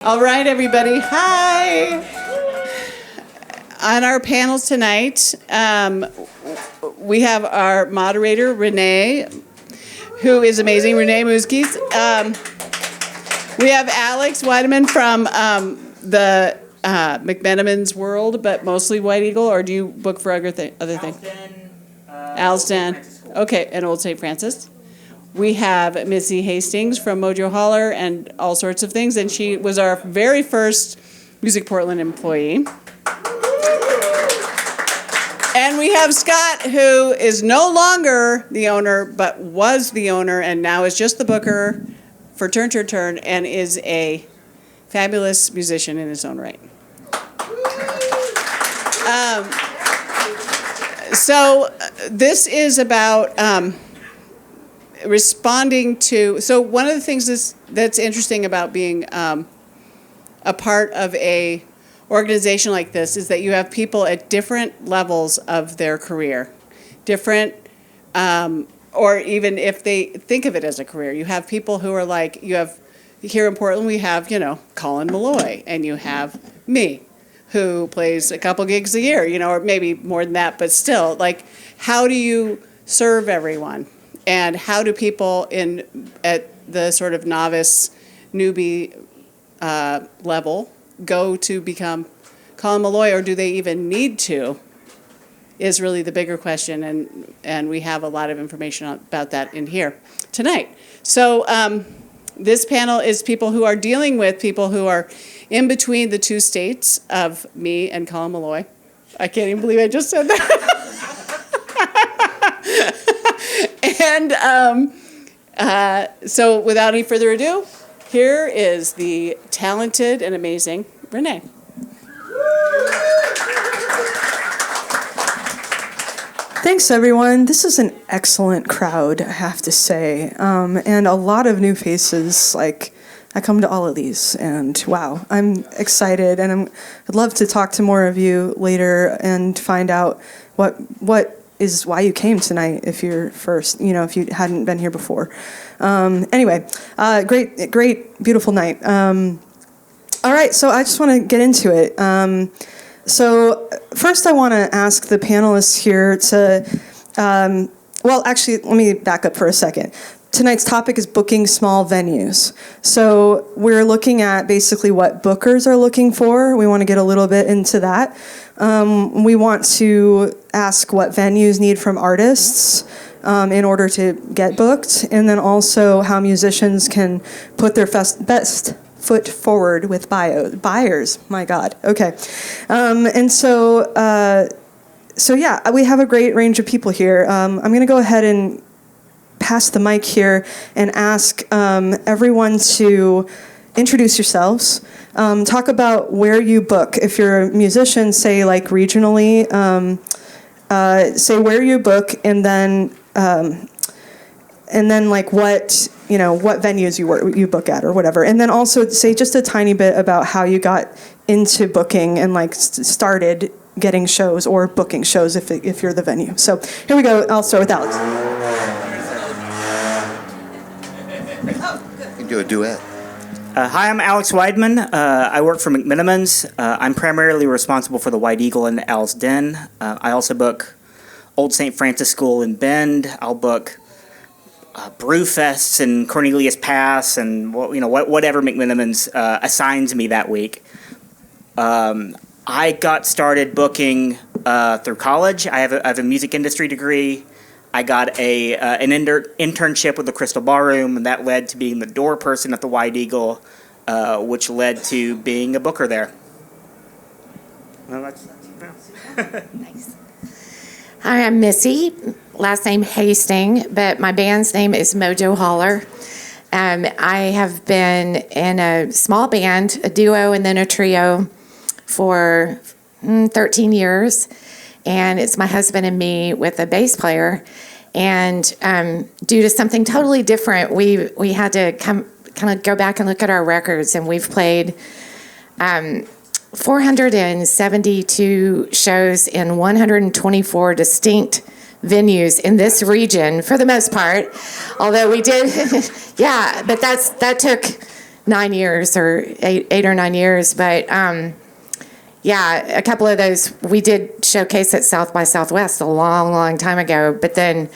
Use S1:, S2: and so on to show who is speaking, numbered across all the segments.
S1: All right, everybody. Hi. On our panels tonight, we have our moderator, Renee, who is amazing, Renée Muzquiz. We have Alex Wideman from the McMenamins world, but mostly White Eagle, or do you book for other things? Alston. Okay, and Old St. Francis. We have Missi Hastings from Mojo, Holler, and all sorts of things, and she was our very first MusicPortland employee. And we have Scott, who is no longer the owner, but was the owner, and now is just the booker for Turn, and is a fabulous musician in his own right. So this is about responding to, so one of the things that's interesting about being a part of a organization like this is that you have people at different levels of their career, different, or even if they think of it as a career. You have people who are like, you have, here in Portland, we have, Colin Malloy, and you have me, who plays a couple gigs a year, or maybe more than that, but still, like, how do you serve everyone? And how do people at the sort of novice, newbie level go to become Colin Malloy, or do they even need to, is really the bigger question, and we have a lot of information about that in here tonight. So this panel is people who are dealing with people who are in between the two states of me and Colin Malloy. I can't even believe I just said that. And so without any further ado, here is the talented and amazing Renee.
S2: Thanks, everyone. This is an excellent crowd, I have to say, and a lot of new faces. Like, I come to all of these, and wow, I'm excited, and I'd love to talk to more of you later and find out what is why you came tonight if you're first, if you hadn't been here before. Anyway, great, beautiful night. All right, so I just want to get into it. So first I want to ask the panelists here to, well, actually, let me back up for a second. Tonight's topic is booking small venues. So we're looking at basically what bookers are looking for. We want to get a little bit into that. We want to ask what venues need from artists in order to get booked, and then also how musicians can put their best foot forward with buyers. My God. Okay. And so yeah, we have a great range of people here. I'm going to go ahead and pass the mic here and ask everyone to introduce yourselves. Talk about where you book. If you're a musician, say like regionally, say where you book, and then like what venues you book at or whatever, and then also say just a tiny bit about how you got into booking and like started getting shows or booking shows if you're the venue. So here we go. I'll start with Alex.
S3: You can do a duet.
S4: Hi, I'm Alex Wideman. I work for McMenamins. I'm primarily responsible for the White Eagle and Al's Den. I also book Old St. Francis School in Bend. I'll book Brewfests and Cornelius Pass and whatever McMenamins assigns me that week. I got started booking through college. I have a music industry degree. I got an internship with the Crystal Ballroom, and that led to being the door person at the White Eagle, which led to being a booker there. Well, that's
S5: Nice. Hi, I'm Missi. Last name Hasting, but my band's name is Mojo, Holler. I have been in a small band, a duo, and then a trio for 13 years. And it's my husband and me with a bass player. And due to something totally different, we had to kind of go back and look at our records, and we've played 472 shows in 124 distinct venues in this region for the most part. Although we did, yeah, but that took 9 years or 8 or 9 years. But yeah, a couple of those we did showcase at South by Southwest a long time ago. But then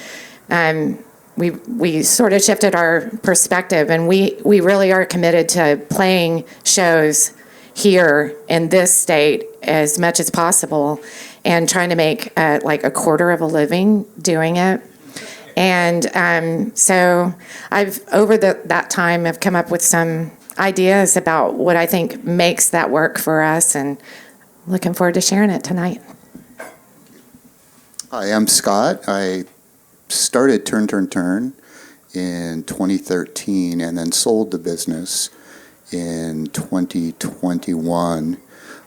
S5: we sort of shifted our perspective, and we really are committed to playing shows here in this state as much as possible, and trying to make like a quarter of a living doing it. And so I've over that time have come up with some ideas about what I think makes that work for us, and looking forward to sharing it tonight.
S3: Hi, I'm Scott. I started Turn in 2013 and then sold the business in 2021.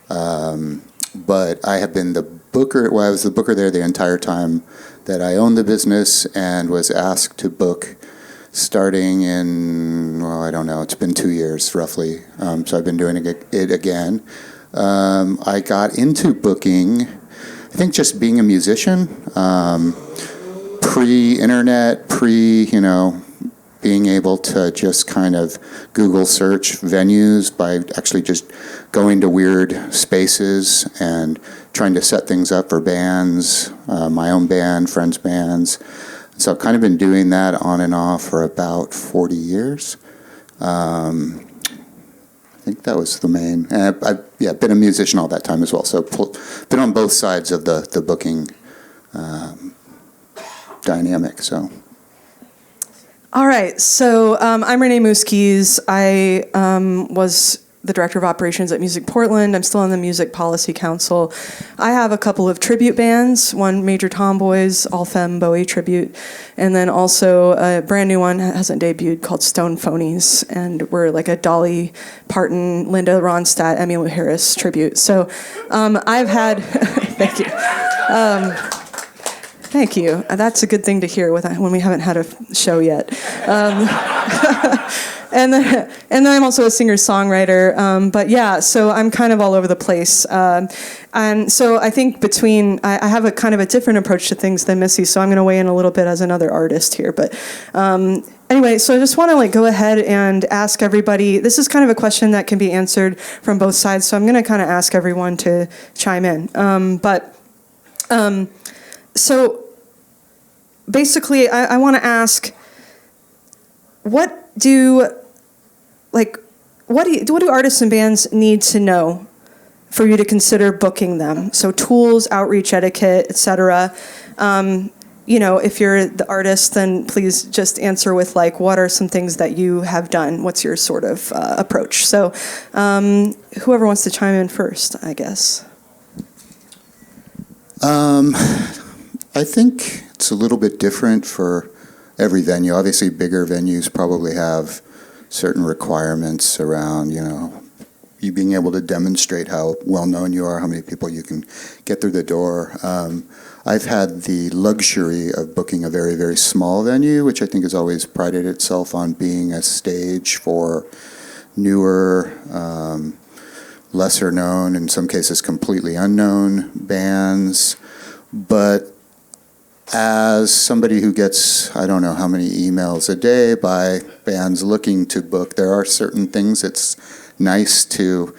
S3: But I have been the booker, well, I was the booker there the entire time that I owned the business, and was asked to book starting in, well, I don't know, it's been 2 years roughly. So I've been doing it again. I got into booking, I think, just being a musician, pre-internet, being able to just kind of Google search venues by actually just going to weird spaces and trying to set things up for bands, my own band, friends' bands. So I've kind of been doing that on and off for about 40 years. I think that was the main. I've been a musician all that time as well. So been on both sides of the booking dynamic. So.
S2: All right, so I'm Renée Muzquiz. I was the Director of Operations at MusicPortland. I'm still on the Music Policy Council. I have a couple of tribute bands, one major Tomboys, all-femme Bowie tribute, and then also a brand new one that hasn't debuted called Stone Phoneys, and we're like a Dolly Parton, Linda Ronstadt, Emmylou Harris tribute. So I've had, thank you. Thank you. That's a good thing to hear when we haven't had a show yet. And then I'm also a singer-songwriter. But yeah, so I'm kind of all over the place. And so I think I have a kind of a different approach to things than Missi, so I'm going to weigh in a little bit as another artist here. But anyway, so I just want to go ahead and ask everybody. This is kind of a question that can be answered from both sides, so I'm going to kind of ask everyone to chime in. So basically, I want to ask, what do artists and bands need to know for you to consider booking them? So tools, outreach etiquette, etc. If you're the artist, then please just answer with what are some things that you have done? What's your sort of approach? So whoever wants to chime in first, I guess.
S3: I think it's a little bit different for every venue. Obviously, bigger venues probably have certain requirements around, you being able to demonstrate how well-known you are, how many people you can get through the door. I've had the luxury of booking a very, very small venue, which I think has always prided itself on being a stage for newer, lesser-known, in some cases completely unknown bands. But as somebody who gets, I don't know how many emails a day by bands looking to book, there are certain things it's nice to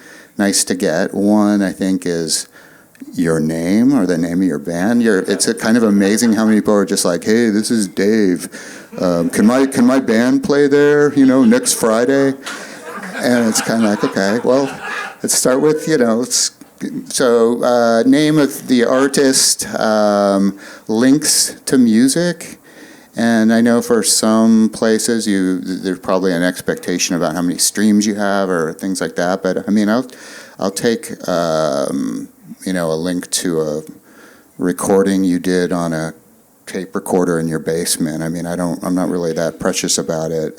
S3: get. One, I think, is your name or the name of your band. It's kind of amazing how many people are just like, hey, this is Dave. Can my band play there, next Friday? And it's kind of like, okay, well, let's start with, So name of the artist, links to music, and I know for some places there's probably an expectation about how many streams you have or things like that. But I mean, I'll take a link to a recording you did on a tape recorder in your basement. I mean, I'm not really that precious about it.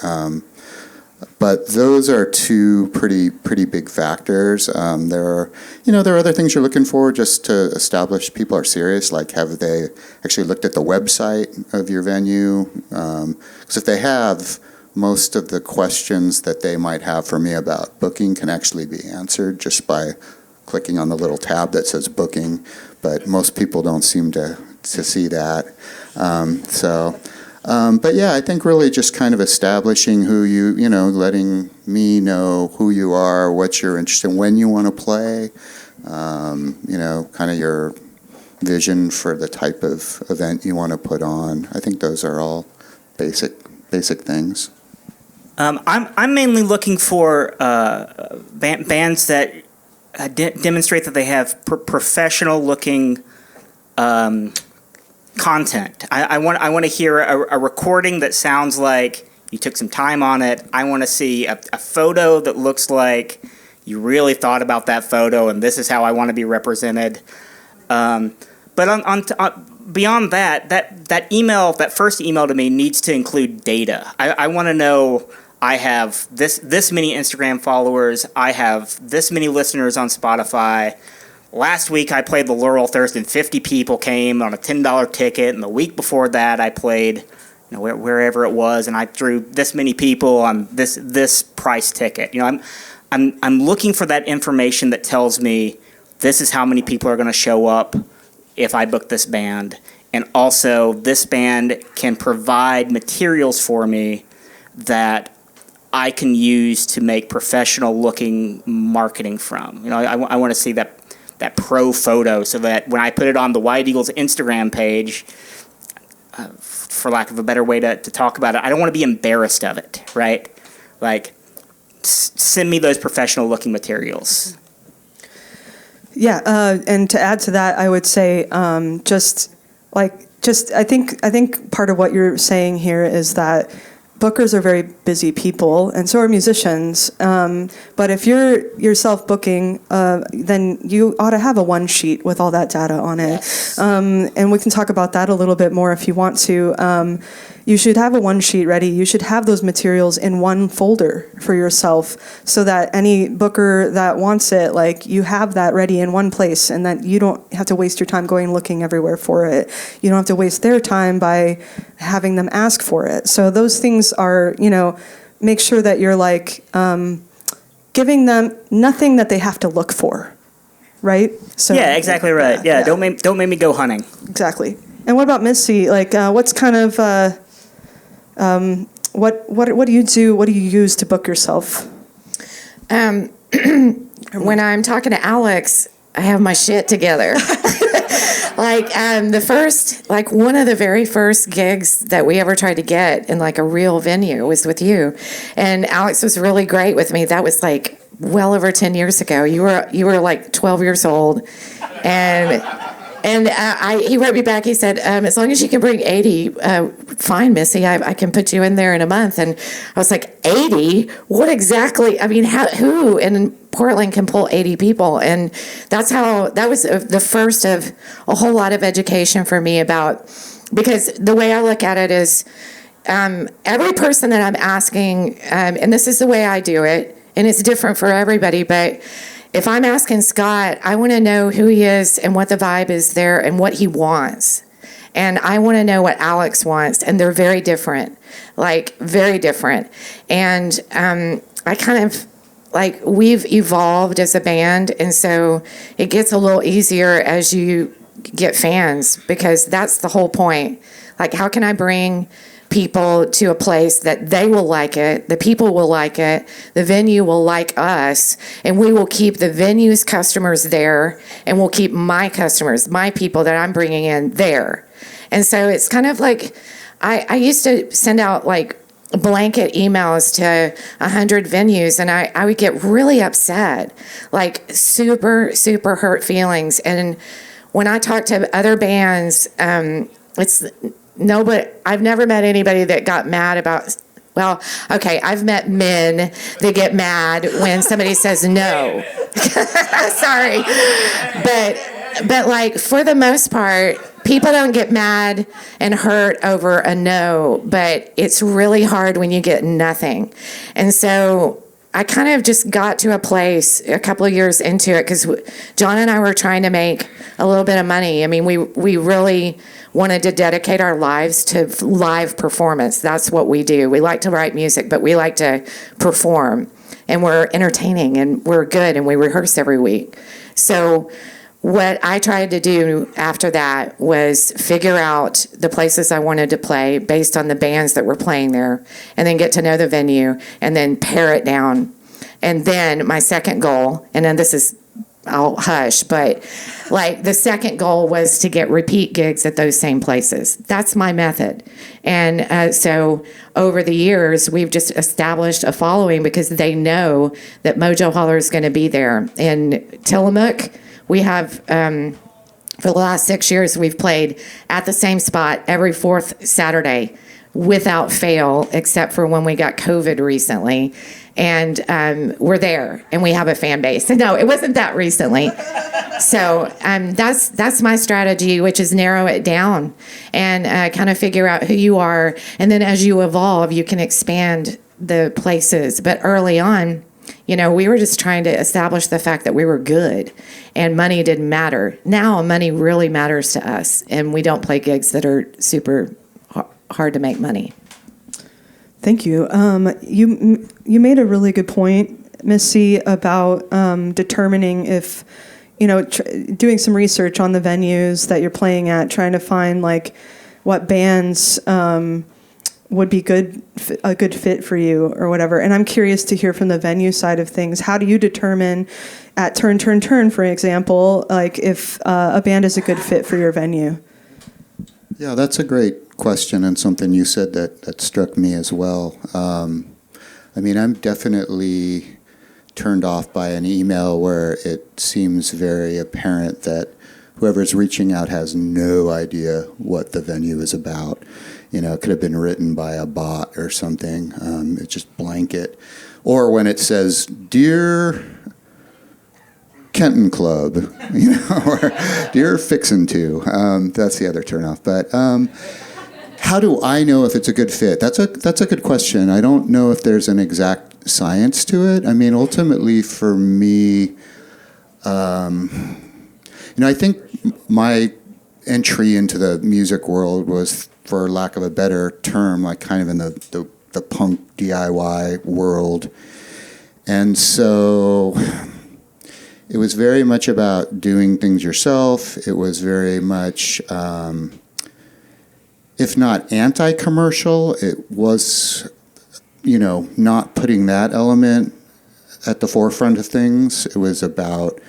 S3: But those are two pretty big factors. There are other things you're looking for just to establish people are serious. Like, have they actually looked at the website of your venue? Because if they have, most of the questions that they might have for me about booking can actually be answered just by clicking on the little tab that says booking. But most people don't seem to see that. So But yeah, I think really just kind of establishing who you know, letting me know who you are, what you're interested in, when you want to play, you know, kind of your vision for the type of event you want to put on. I think those are all basic things.
S4: I'm mainly looking for bands that demonstrate that they have professional-looking content. I want to hear a recording that sounds like you took some time on it. I want to see a photo that looks like you really thought about that photo, and this is how I want to be represented. But beyond that email, that first email to me needs to include data. I want to know I have this many Instagram followers. I have this many listeners on Spotify. Last week I played the Laurel Thirst and 50 people came on a $10 ticket, and the week before that I played, you know, wherever it was, and I drew this many people on this price ticket. You know, I'm looking for that information that tells me this is how many people are going to show up if I book this band, and also this band can provide materials for me that I can use to make professional-looking marketing from. You know, I want to see that pro photo so that when I put it on the White Eagles Instagram page, for lack of a better way to talk about it, I don't want to be embarrassed of it, right? Like, send me those professional-looking materials.
S2: Yeah, and to add to that, I would say I think part of what you're saying here is that bookers are very busy people, and so are musicians. But if you're yourself booking, then you ought to have a one sheet with all that data on it.
S1: Yes.
S2: And we can talk about that a little bit more if you want to. You should have a one sheet ready. You should have those materials in one folder for yourself so that any booker that wants it, like, you have that ready in one place, and that you don't have to waste your time going looking everywhere for it. You don't have to waste their time by having them ask for it. So those things are, you know, make sure that you're like giving them nothing that they have to look for, right? So
S4: Yeah, exactly right. Yeah. Don't make me go hunting.
S2: Exactly. And what about Missi? Like, what's kind of what do you do? What do you use to book yourself?
S5: When I'm talking to Alex, I have my shit together. One of the very first gigs that we ever tried to get in like a real venue was with you, and Alex was really great with me. That was like well over 10 years ago. You were like 12 years old, and he wrote me back. He said, as long as you can bring 80, fine, Missi, I can put you in there in a month. And I was like, 80? What exactly? I mean, who in Portland can pull 80 people? And that was the first of a whole lot of education for me because the way I look at it is every person that I'm asking, and this is the way I do it, and it's different for everybody, but if I'm asking Scott, I want to know who he is and what the vibe is there and what he wants. And I want to know what Alex wants. And they're very different, like very different. And I kind of, like, we've evolved as a band. And so it gets a little easier as you get fans, because that's the whole point. Like, how can I bring people to a place that they will like it, the people will like it, the venue will like us, and we will keep the venue's customers there, and we'll keep my customers, my people that I'm bringing in there. And so it's kind of like, I used to send out like blanket emails to 100 venues, and I would get really upset, like super, super hurt feelings. And when I talk to other bands, but I've never met anybody that got mad about, well, okay, I've met men that get mad when somebody says no. Sorry. But like, for the most part, people don't get mad and hurt over a no, but it's really hard when you get nothing. And so I kind of just got to a place a couple of years into it, because John and I were trying to make a little bit of money. I mean, we really wanted to dedicate our lives to live performance. That's what we do. We like to write music, but we like to perform. And we're entertaining, and we're good, and we rehearse every week. So what I tried to do after that was figure out the places I wanted to play based on the bands that were playing there, and then get to know the venue, and then pare it down. And then my second goal, and then this is, I'll hush, but like the second goal was to get repeat gigs at those same places. That's my method. And so over the years, we've just established a following because they know that Mojo Holler is going to be there. In Tillamook, we have, for the last 6 years, we've played at the same spot every fourth Saturday without fail, except for when we got COVID recently. And we're there, and we have a fan base. No, it wasn't that recently. So that's my strategy, which is narrow it down and kind of figure out who you are. And then as you evolve, you can expand the places. But early on, we were just trying to establish the fact that we were good and money didn't matter. Now money really matters to us, and we don't play gigs that are super hard to make money.
S2: Thank you. You made a really good point, Missi, about determining if, doing some research on the venues that you're playing at, trying to find like what bands would be a good fit for you or whatever. And I'm curious to hear from the venue side of things. How do you determine at Turn, for example, like if a band is a good fit for your venue?
S3: Yeah, that's a great question, and something you said that struck me as well. I'm definitely turned off by an email where it seems very apparent that whoever's reaching out has no idea what the venue is about. It could have been written by a bot or something. It's just blanket. Or when it says, "Dear Kenton Club," or "Dear Fixin' To." That's the other turnoff. But how do I know if it's a good fit? That's a good question. I don't know if there's an exact science to it. Ultimately for me, I think my entry into the music world was, for lack of a better term, like kind of in the punk DIY world. And so it was very much about doing things yourself. It was very much, if not anti-commercial, it was, not putting that element at the forefront of things. It was about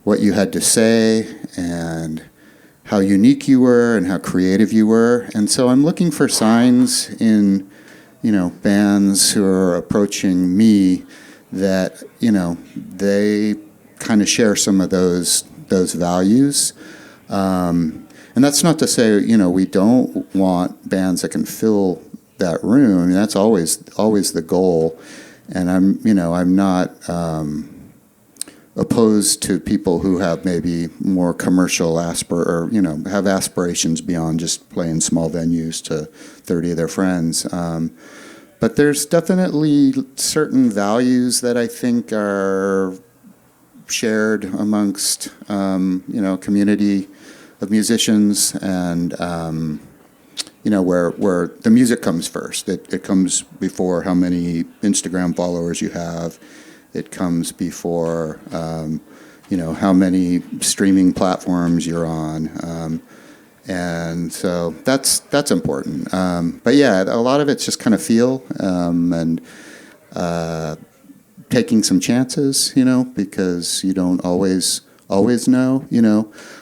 S3: what you had to say and how unique you were and how creative you were. And so I'm looking for signs in, bands who are approaching me that, they kind of share some of those values. And that's not to say, we don't want bands that can fill that room. That's always the goal. And I'm not opposed to people who have maybe more commercial have aspirations beyond just playing small venues to 30 of their friends. But there's definitely certain values that I think are shared amongst, community of musicians, and where the music comes first. It comes before how many Instagram followers you have. It comes before how many streaming platforms you're on, and so that's important. But yeah, a lot of it's just kind of feel and taking some chances, because you don't always know.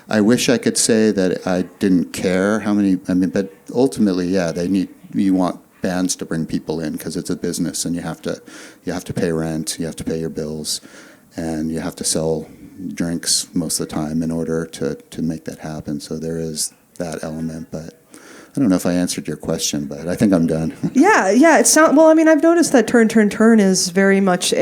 S3: I wish I could say that I didn't care how many. But ultimately, yeah, you want bands to bring people in because it's a business, and you have to pay rent, you have to pay your bills, and you have to sell drinks most of the time in order to make that happen. So there is that element, but I don't know if I answered your question, but I think I'm done.
S2: Yeah. It sounds well. I've noticed that Turn is very much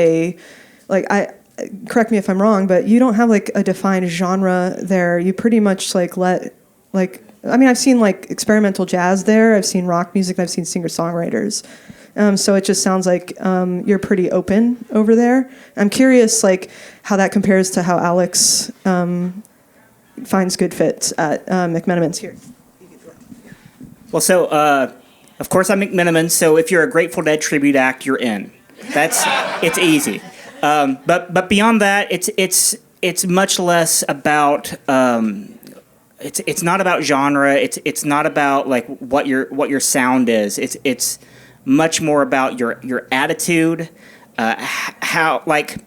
S2: correct me if I'm wrong, but you don't have like a defined genre there. You pretty much I've seen like experimental jazz there. I've seen rock music. I've seen singer-songwriters. So it just sounds like you're pretty open over there. I'm curious, how that compares to how Alex finds good fits at McMenamins here.
S4: Well, so of course I'm McMenamins. So if you're a Grateful Dead tribute act, you're in. It's easy. But beyond that, it's it's much less about. It's not about genre. It's not about like what your sound is. It's much more about your attitude. How like.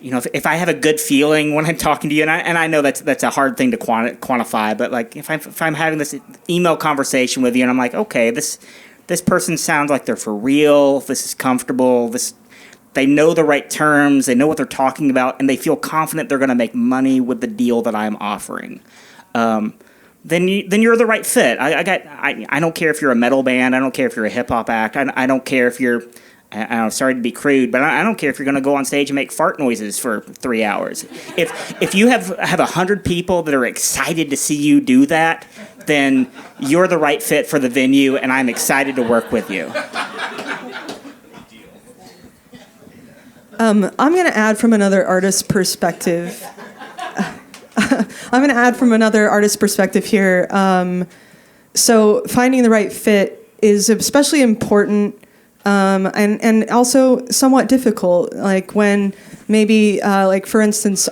S4: If I have a good feeling when I'm talking to you, and I know that's a hard thing to quantify, but like if I'm having this email conversation with you, and I'm like, okay, this person sounds like they're for real. This is comfortable. They know the right terms. They know what they're talking about, and they feel confident they're going to make money with the deal that I'm offering. Then you're the right fit. I don't care if you're a metal band. I don't care if you're a hip hop act. I don't care if you're. I'm sorry to be crude, but I don't care if you're going to go on stage and make fart noises for 3 hours. If you have 100 people that are excited to see you do that, then you're the right fit for the venue, and I'm excited to work with you.
S2: I'm going to add from another artist's perspective. Here. So finding the right fit is especially important. And also somewhat difficult, like when maybe, like for instance,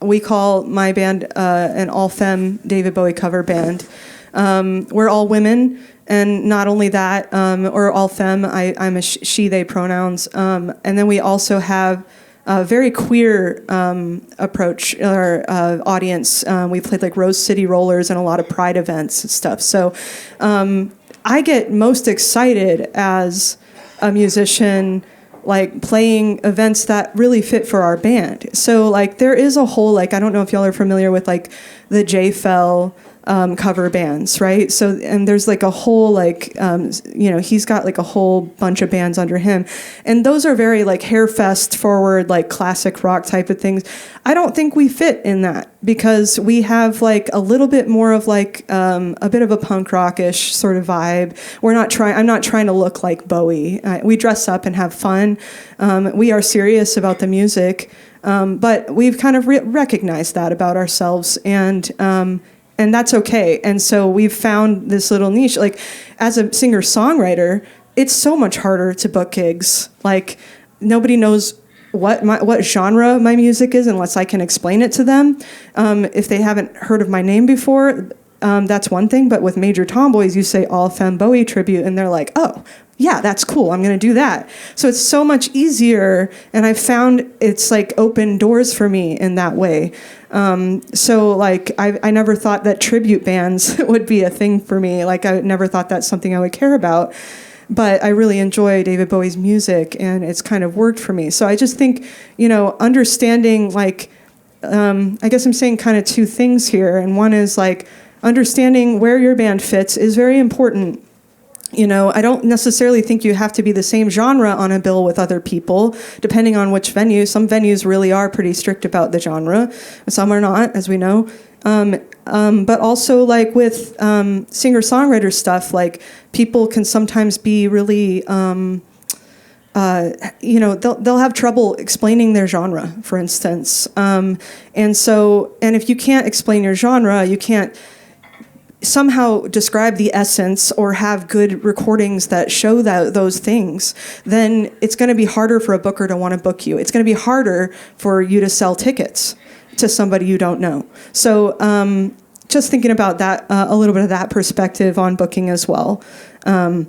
S2: we call my band an all-femme David Bowie cover band. We're all women, and not only that, or all-femme, I'm a she, they pronouns. And then we also have a very queer approach, our audience. We played like Rose City Rollers and a lot of Pride events and stuff. So I get most excited as a musician, like playing events that really fit for our band. So like there is a whole, like, I don't know if y'all are familiar with like the J-Fell cover bands, right? So, and there's like a whole like, he's got like a whole bunch of bands under him. And those are very like hairfest forward, like classic rock type of things. I don't think we fit in that because we have like a little bit more of like a bit of a punk rockish sort of vibe. I'm not trying to look like Bowie. We dress up and have fun. We are serious about the music, but we've kind of recognized that about ourselves, and that's okay. And so we've found this little niche. Like, as a singer-songwriter, it's so much harder to book gigs. Like, nobody knows what genre my music is unless I can explain it to them. If they haven't heard of my name before, that's one thing. But with Major Tomboys, you say all femme Bowie tribute, and they're like, oh, yeah, that's cool. I'm going to do that. So it's so much easier, and I found it's like open doors for me in that way. So like I never thought that tribute bands would be a thing for me. Like I never thought that's something I would care about. But I really enjoy David Bowie's music, and it's kind of worked for me. So I just think, understanding like, I guess I'm saying kind of two things here. And one is like understanding where your band fits is very important. I don't necessarily think you have to be the same genre on a bill with other people, depending on which venue. Some venues really are pretty strict about the genre. Some are not, as we know. But also, like with singer-songwriter stuff, like people can sometimes be really, they'll have trouble explaining their genre, for instance. And if you can't explain your genre, you can't somehow describe the essence or have good recordings that show those things, then it's going to be harder for a booker to want to book you. It's going to be harder for you to sell tickets to somebody you don't know. So just thinking about that, a little bit of that perspective on booking as well. Let's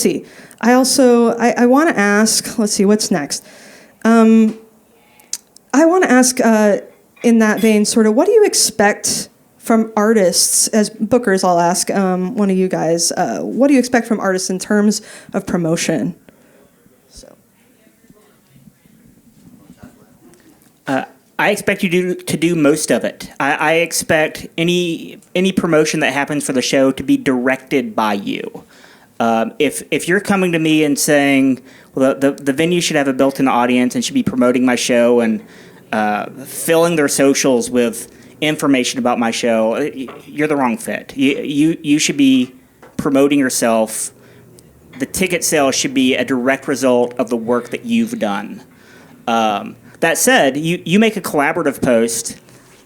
S2: see. I want to ask, let's see, what's next? I want to ask, in that vein, sort of, what do you expect from artists, as bookers, I'll ask one of you guys, what do you expect from artists in terms of promotion?
S4: I expect you to do most of it. I expect any promotion that happens for the show to be directed by you. If you're coming to me and saying, well, the venue should have a built-in audience and should be promoting my show and filling their socials with information about my show, you're the wrong fit. You should be promoting yourself. The ticket sales should be a direct result of the work that you've done. That said, you make a collaborative post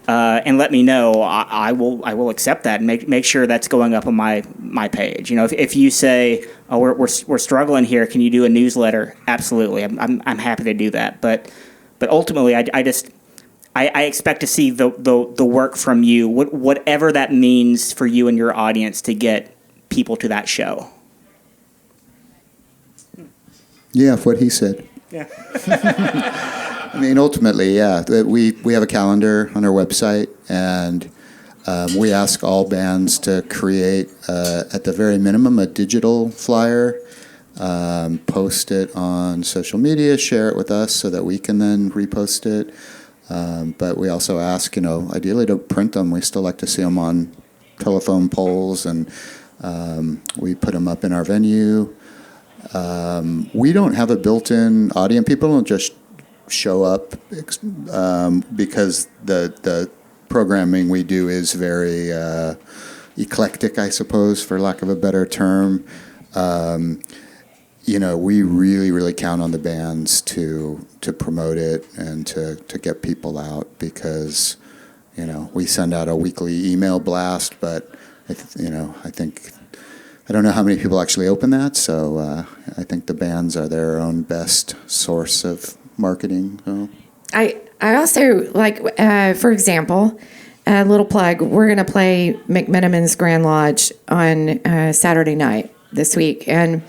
S4: and let me know. I will accept that and make sure that's going up on my page. If you say, oh, we're struggling here, can you do a newsletter? Absolutely, I'm happy to do that. But But ultimately, I expect to see the work from you, whatever that means for you and your audience to get people to that show.
S3: Yeah, what he said.
S4: Yeah.
S3: I mean, ultimately, yeah, we have a calendar on our website, and we ask all bands to create, at the very minimum, a digital flyer, post it on social media, share it with us so that we can then repost it. But we also ask, ideally to print them. We still like to see them on telephone poles, and we put them up in our venue. We don't have a built-in audience. People don't just show up because the programming we do is very eclectic, I suppose, for lack of a better term. We really, really count on the bands to promote it and to get people out, because, we send out a weekly email blast, but, I don't know how many people actually open that, so I think the bands are their own best source of marketing. So.
S5: I also, for example, a little plug, we're going to play McMenamins Grand Lodge on Saturday night this week. And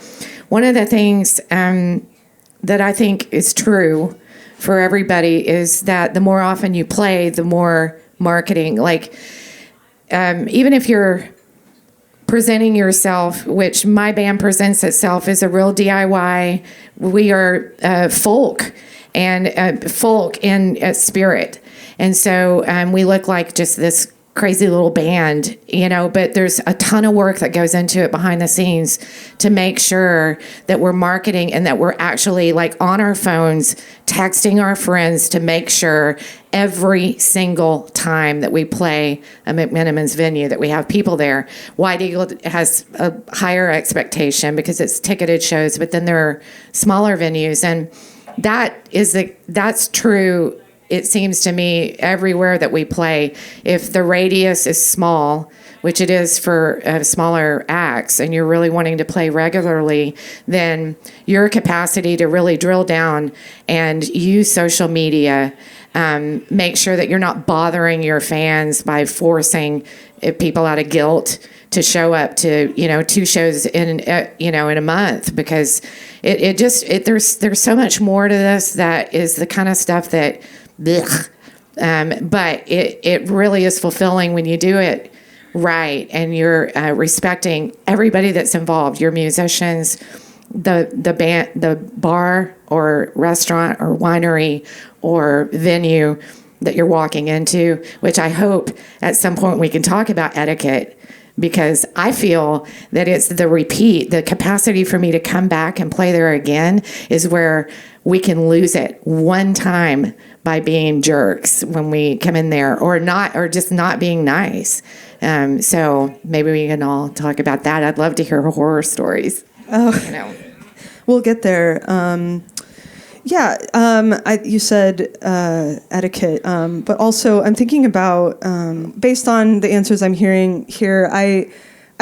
S5: one of the things that I think is true for everybody is that the more often you play, the more marketing. Even if you're presenting yourself, which my band presents itself as a real DIY, we are folk and folk in spirit. And so we look like just this crazy little band, but there's a ton of work that goes into it behind the scenes to make sure that we're marketing and that we're actually on our phones texting our friends to make sure every single time that we play a McMenamins venue that we have people there. White Eagle has a higher expectation because it's ticketed shows, but then there are smaller venues, and that's true. It seems to me everywhere that we play, if the radius is small, which it is for smaller acts, and you're really wanting to play regularly, then your capacity to really drill down and use social media, make sure that you're not bothering your fans by forcing people out of guilt to show up to 2 shows in a month, because there's so much more to this that is the kind of stuff that. But it really is fulfilling when you do it right, and you're respecting everybody that's involved, your musicians, the band, the bar or restaurant or winery or venue that you're walking into, which I hope at some point we can talk about etiquette, because I feel that it's the capacity for me to come back and play there again is where we can lose it one time by being jerks when we come in there, or just not being nice. So maybe we can all talk about that. I'd love to hear horror stories.
S2: Oh, we'll get there. You said etiquette, but also I'm thinking about, based on the answers I'm hearing here, I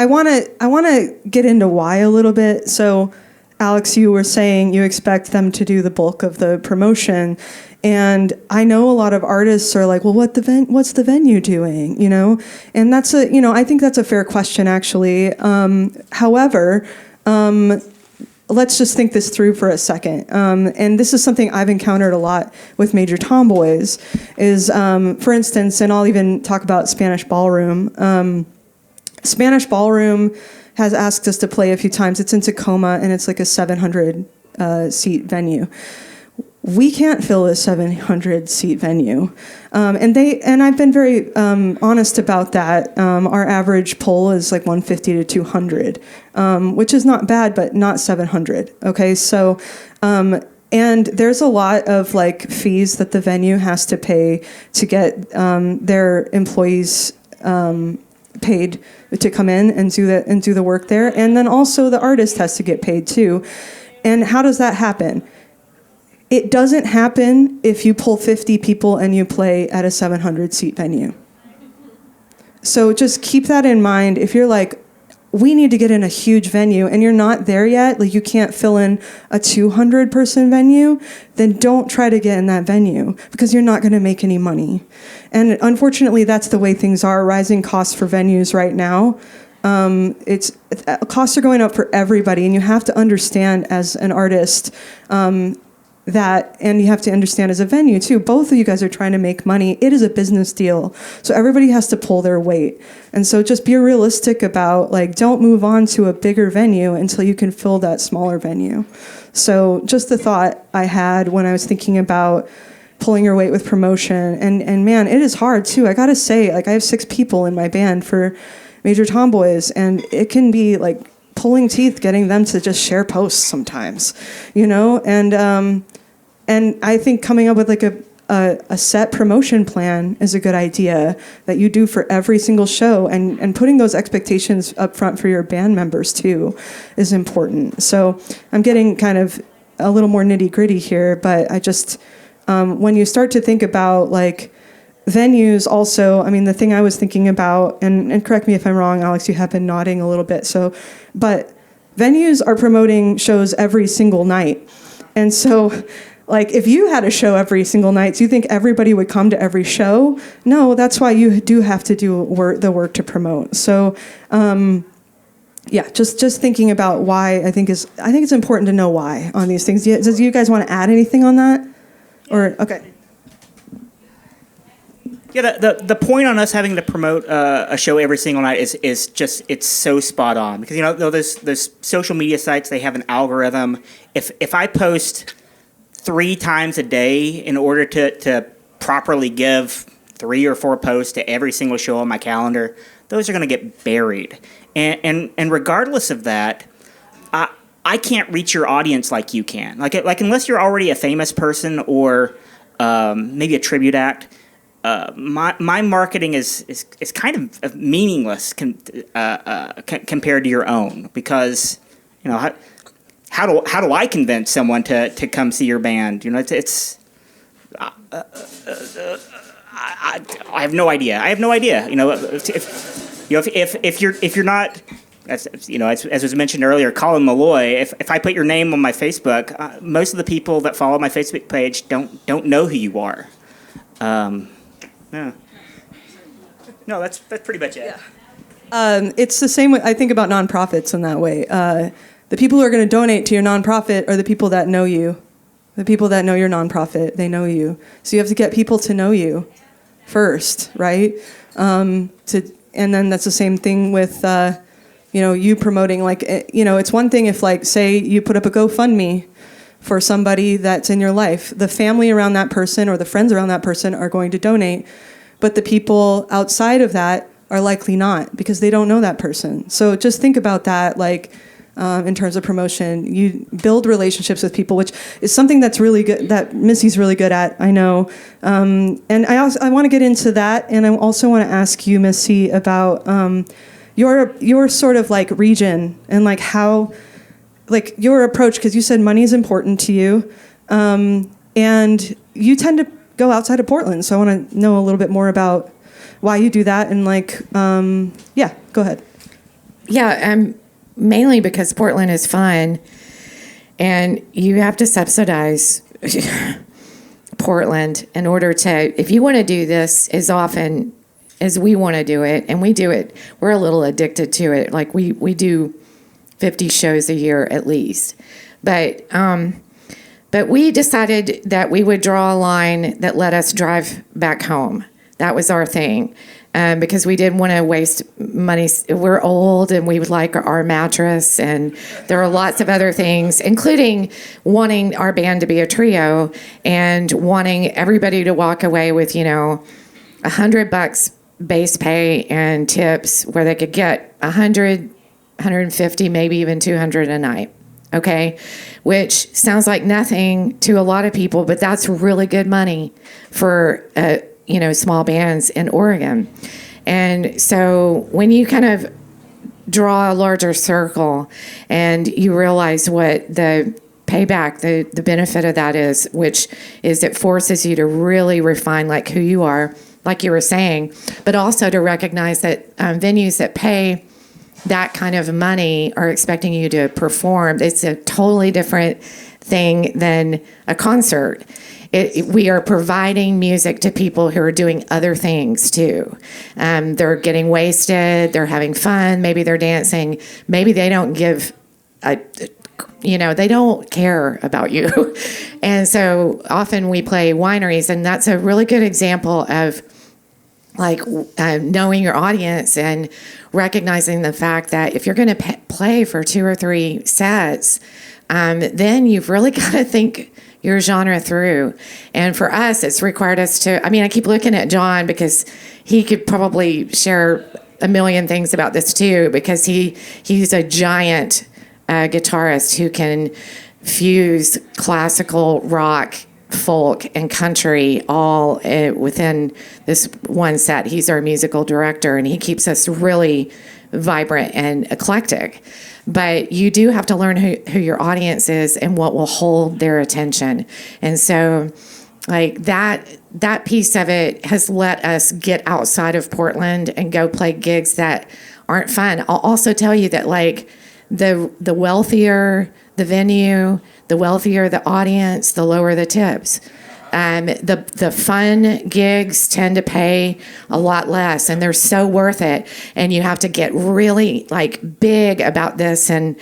S2: want to get into why a little bit. So, Alex, you were saying you expect them to do the bulk of the promotion, and I know a lot of artists are like, well, what's the venue doing, And that's I think that's a fair question, actually. However, let's just think this through for a second. And this is something I've encountered a lot with major Tomboys is, for instance, and I'll even talk about Spanish Ballroom. Spanish Ballroom has asked us to play a few times. It's in Tacoma, and it's like a 700 seat venue. We can't fill a 700 seat venue, and I've been very honest about that. Our average poll is like 150 to 200, which is not bad, but not 700. Okay, so and there's a lot of fees that the venue has to pay to get their employees paid to come in and do the work there, and then also the artist has to get paid too. And how does that happen? It doesn't happen if you pull 50 people and you play at a 700 seat venue. So just keep that in mind. If you're like, we need to get in a huge venue, and you're not there yet, like you can't fill in a 200-person venue, then don't try to get in that venue because you're not going to make any money. And unfortunately, that's the way things are. Rising costs for venues right now. Costs are going up for everybody, and you have to understand as an artist that, and you have to understand as a venue too, both of you guys are trying to make money. It is a business deal. So everybody has to pull their weight. And so just be realistic about, like, don't move on to a bigger venue until you can fill that smaller venue. So just the thought I had when I was thinking about pulling your weight with promotion. And man, it is hard too. I gotta say, like, I have 6 people in my band for Major Tomboys, and it can be like pulling teeth getting them to just share posts sometimes, and I think coming up with like a set promotion plan is a good idea that you do for every single show, and putting those expectations up front for your band members too is important. So I'm getting kind of a little more nitty gritty here, but I just, when you start to think about like venues also, I mean, the thing I was thinking about, and correct me if I'm wrong, Alex, you have been nodding a little bit, but venues are promoting shows every single night. And so, like, if you had a show every single night, do you think everybody would come to every show? No, that's why you do have to do the work to promote. So, just thinking about why I think it's important to know why on these things. Does you guys want to add anything on that? Or okay.
S4: Yeah, the point on us having to promote a show every single night is just, it's so spot on, because those social media sites, they have an algorithm. If I post 3 times a day in order to properly give 3 or 4 posts to every single show on my calendar, those are going to get buried. And regardless of that, I can't reach your audience like you can. Like unless you're already a famous person or maybe a tribute act. My marketing is kind of meaningless compared to your own, because how do I convince someone to come see your band? I have no idea. If you're not, as was mentioned earlier, Colin Malloy. If I put your name on my Facebook, most of the people that follow my Facebook page don't know who you are. No, that's pretty much it.
S2: Yeah. It's the same way I think about nonprofits in that way. The people who are going to donate to your nonprofit are the people that know you. The people that know your nonprofit, they know you. So you have to get people to know you first, right? And then that's the same thing with, you promoting. Like, it's one thing if, like, say you put up a GoFundMe for somebody that's in your life. The family around that person or the friends around that person are going to donate, but the people outside of that are likely not, because they don't know that person. So just think about that, like, in terms of promotion. You build relationships with people, which is something that's really good, that Missi's really good at, I know. And I want to get into that, and I also want to ask you, Missi, about your sort of like region and like how, like your approach, because you said money is important to you, and you tend to go outside of Portland. So I want to know a little bit more about why you do that, and like, go ahead.
S5: Yeah, mainly because Portland is fun, and you have to subsidize Portland in order to, if you want to do this as often as we want to do it, and we do it, we're a little addicted to it. Like we do 50 shows a year at least. But we decided that we would draw a line that let us drive back home. That was our thing. Because we didn't want to waste money. We're old and we would like our mattress, and there are lots of other things, including wanting our band to be a trio and wanting everybody to walk away with, $100 base pay and tips where they could get 100, 150, maybe even 200 a night. Okay, which sounds like nothing to a lot of people, but that's really good money for small bands in Oregon. And so when you kind of draw a larger circle and you realize what the payback, the benefit of that is, which is it forces you to really refine like who you are, like you were saying, but also to recognize that venues that pay that kind of money or expecting you to perform. It's a totally different thing than a concert. We are providing music to people who are doing other things too. They're getting wasted, they're having fun, maybe they're dancing, maybe they don't give they don't care about you. And so often we play wineries, and that's a really good example of knowing your audience and recognizing the fact that if you're going to play for 2 or 3 sets, then you've really got to think your genre through. And for us, it's required us to, I keep looking at John because he could probably share a million things about this too, because he's a giant guitarist who can fuse classical, rock, folk, and country all within this one set. He's our musical director, and he keeps us really vibrant and eclectic. But you do have to learn who your audience is and what will hold their attention. And so that piece of it has let us get outside of Portland and go play gigs that aren't fun. I'll also tell you that the wealthier the venue, the wealthier the audience, the lower the tips. The fun gigs tend to pay a lot less, and they're so worth it. And you have to get really big about this and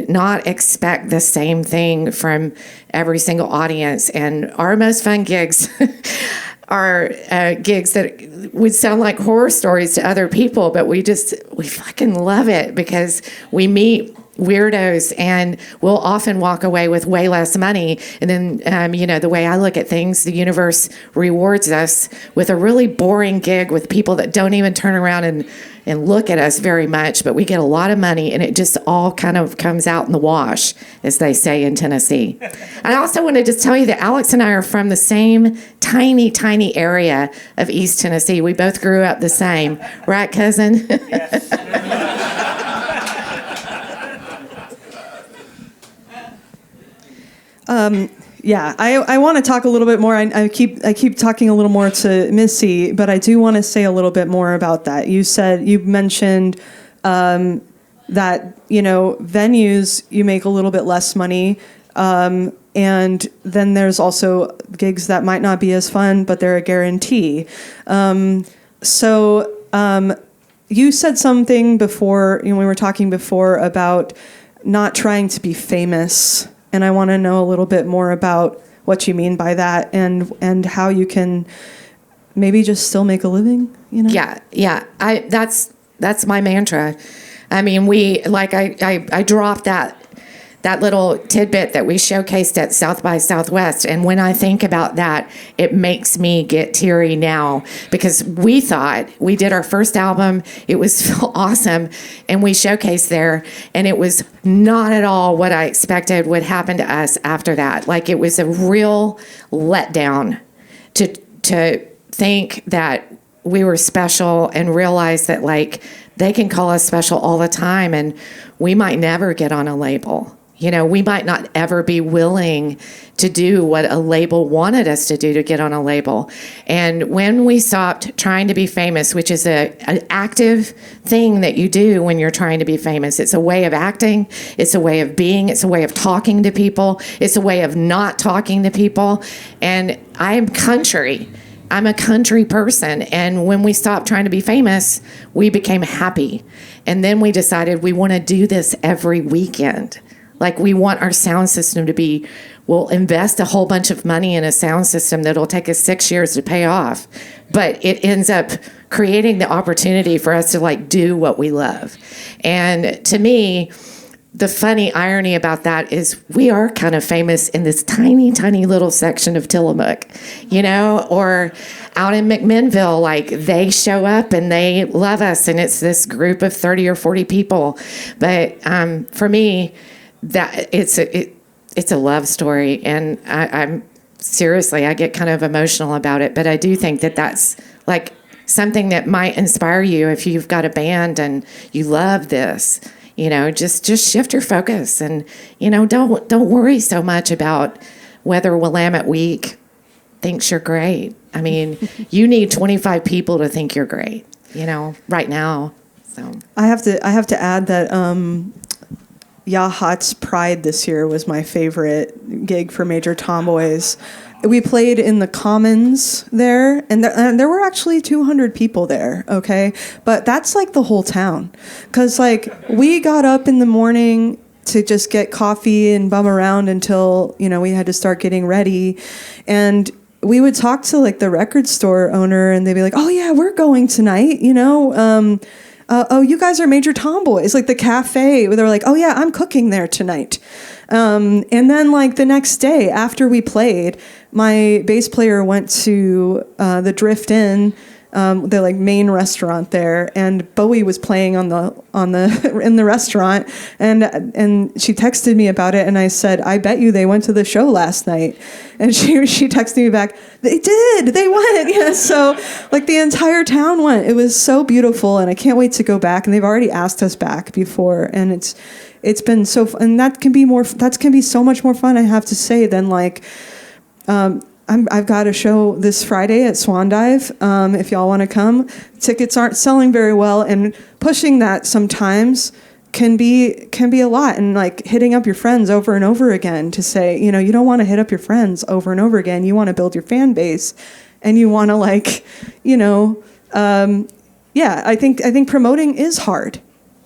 S5: not expect the same ththing from every single audience. And our most fun gigs are gigs that would sound like horror stories to other people, but we fucking love it because we meet weirdos and we'll often walk away with way less money. And then, the way I look at things, the universe rewards us with a really boring gig with people that don't even turn around and look at us very much, but we get a lot of money, and it just all kind of comes out in the wash, as they say in Tennessee. I also want to just tell you that Alex and I are from the same tiny, tiny area of East Tennessee. We both grew up the same. Right, cousin?
S4: Yes.
S2: I want to talk a little bit more. I keep talking a little more to Missi, but I do want to say a little bit more about that. You mentioned that venues you make a little bit less money, and then there's also gigs that might not be as fun, but they're a guarantee. You said something before, we were talking before about not trying to be famous. And I want to know a little bit more about what you mean by that and how you can maybe just still make a living,
S5: Yeah. That's my mantra. I dropped that little tidbit that we showcased at South by Southwest. And when I think about that, it makes me get teary now, because we thought we did our first album. It was awesome. And we showcased there. And it was not at all what I expected would happen to us after that. It was a real letdown to think that we were special and realize that they can call us special all the time. And we might never get on a label. We might not ever be willing to do what a label wanted us to do to get on a label. And when we stopped trying to be famous, which is an active thing that you do when you're trying to be famous, it's a way of acting, it's a way of being, it's a way of talking to people, it's a way of not talking to people. And I'm a country person. And when we stopped trying to be famous, we became happy. And then we decided we want to do this every weekend. We want our sound system to be, we'll invest a whole bunch of money in a sound system that'll take us 6 years to pay off. But it ends up creating the opportunity for us to do what we love. And to me, the funny irony about that is we are kind of famous in this tiny, tiny little section of Tillamook, or out in McMinnville, they show up and they love us, and it's this group of 30 or 40 people. But for me, that it's a love story, and I'm seriously, I get kind of emotional about it. But I do think that that's something that might inspire you if you've got a band and you love this. Just shift your focus, and don't worry so much about whether Willamette Week thinks you're great. You need 25 people to think you're great. Right now. So
S2: I have to add that Yahat's Pride this year was my favorite gig for Major Tomboys. We played in the Commons there, and there were actually 200 people there, okay? But that's like the whole town. Because, like, we got up in the morning to just get coffee and bum around until, we had to start getting ready. And we would talk to, like, the record store owner, and they'd be like, oh, yeah, we're going tonight, oh, you guys are Major Tomboys, like the cafe. They were like, oh, yeah, I'm cooking there tonight. And then, like, the next day after we played, my bass player went to the Drift Inn, the like main restaurant there, and Bowie was playing in the restaurant, and she texted me about it, and I said, I bet you they went to the show last night, and she texted me back, they went, yeah. So like the entire town went. It was so beautiful, and I can't wait to go back. And they've already asked us back before, and it's been so fun, and that can be so much more fun, I have to say, than like. I've got a show this Friday at Swan Dive. If y'all want to come, tickets aren't selling very well, and pushing that sometimes can be a lot. And like hitting up your friends over and over again to say, you don't want to hit up your friends over and over again. You want to build your fan base, and you want to I think promoting is hard,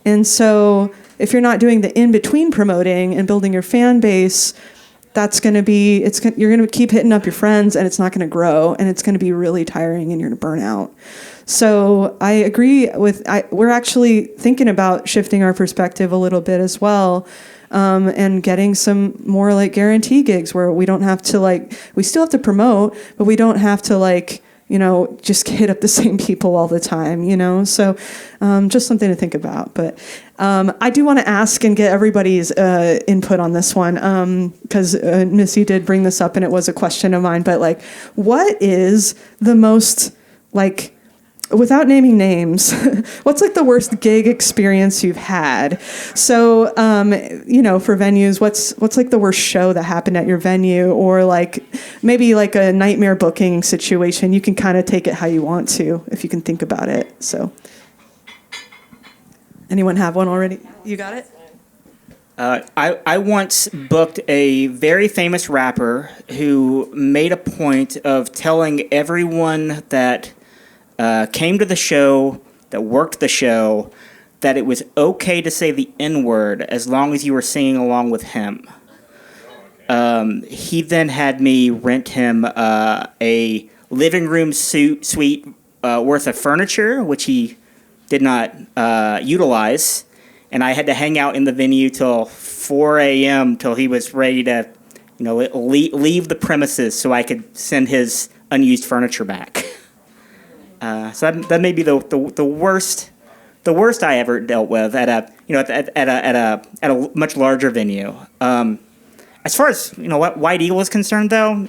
S2: and so if you're not doing the in between promoting and building your fan base. You're going to keep hitting up your friends, and it's not going to grow, and it's going to be really tiring, and you're going to burn out. So I agree we're actually thinking about shifting our perspective a little bit as well, and getting some more like guarantee gigs where we don't have to we still have to promote, but we don't have to just hit up the same people all the time, So just something to think about. But I do want to ask and get everybody's input on this one, because Missi did bring this up, and it was a question of mine. But what is the most without naming names, what's the worst gig experience you've had? So, for venues, what's the worst show that happened at your venue, or maybe a nightmare booking situation? You can kind of take it how you want to, if you can think about it. So, anyone have one already? You got it?
S4: I once booked a very famous rapper who made a point of telling everyone that came to the show, that worked the show, that it was okay to say the N-word as long as you were singing along with him. He then had me rent him a living room suite worth of furniture, which he did not utilize, and I had to hang out in the venue till 4 a.m. till he was ready to, leave the premises so I could send his unused furniture back. So that may be the worst I ever dealt with at a much larger venue. As far as what White Eagle is concerned, though,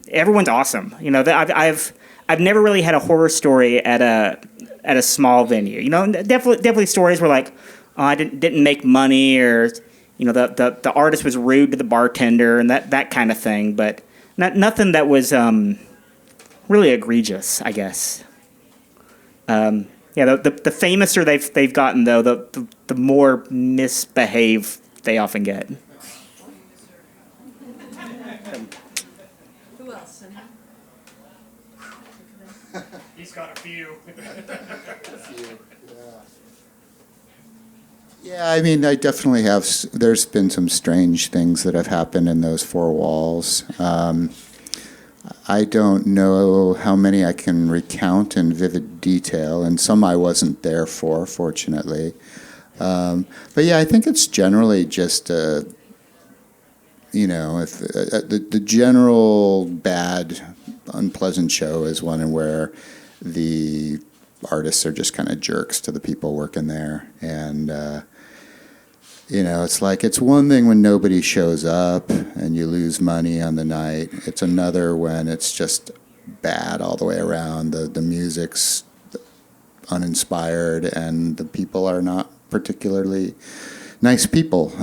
S4: everyone's awesome. I've never really had a horror story at a small venue. Definitely stories where I didn't make money, or the artist was rude to the bartender and that kind of thing, but nothing that was really egregious, I guess. The famouser they've gotten, though, the more misbehaved they often get.
S2: Who else?
S4: He's got a few.
S3: Yeah, I mean, I definitely have. There's been some strange things that have happened in those four walls. I don't know how many I can recount in vivid detail, and some I wasn't there for, fortunately. But yeah, I think it's generally just if the general bad, unpleasant show is one where the artists are just kind of jerks to the people working there, and it's one thing when nobody shows up and you lose money on the night. It's another when it's just bad all the way around. The music's uninspired and the people are not particularly nice people.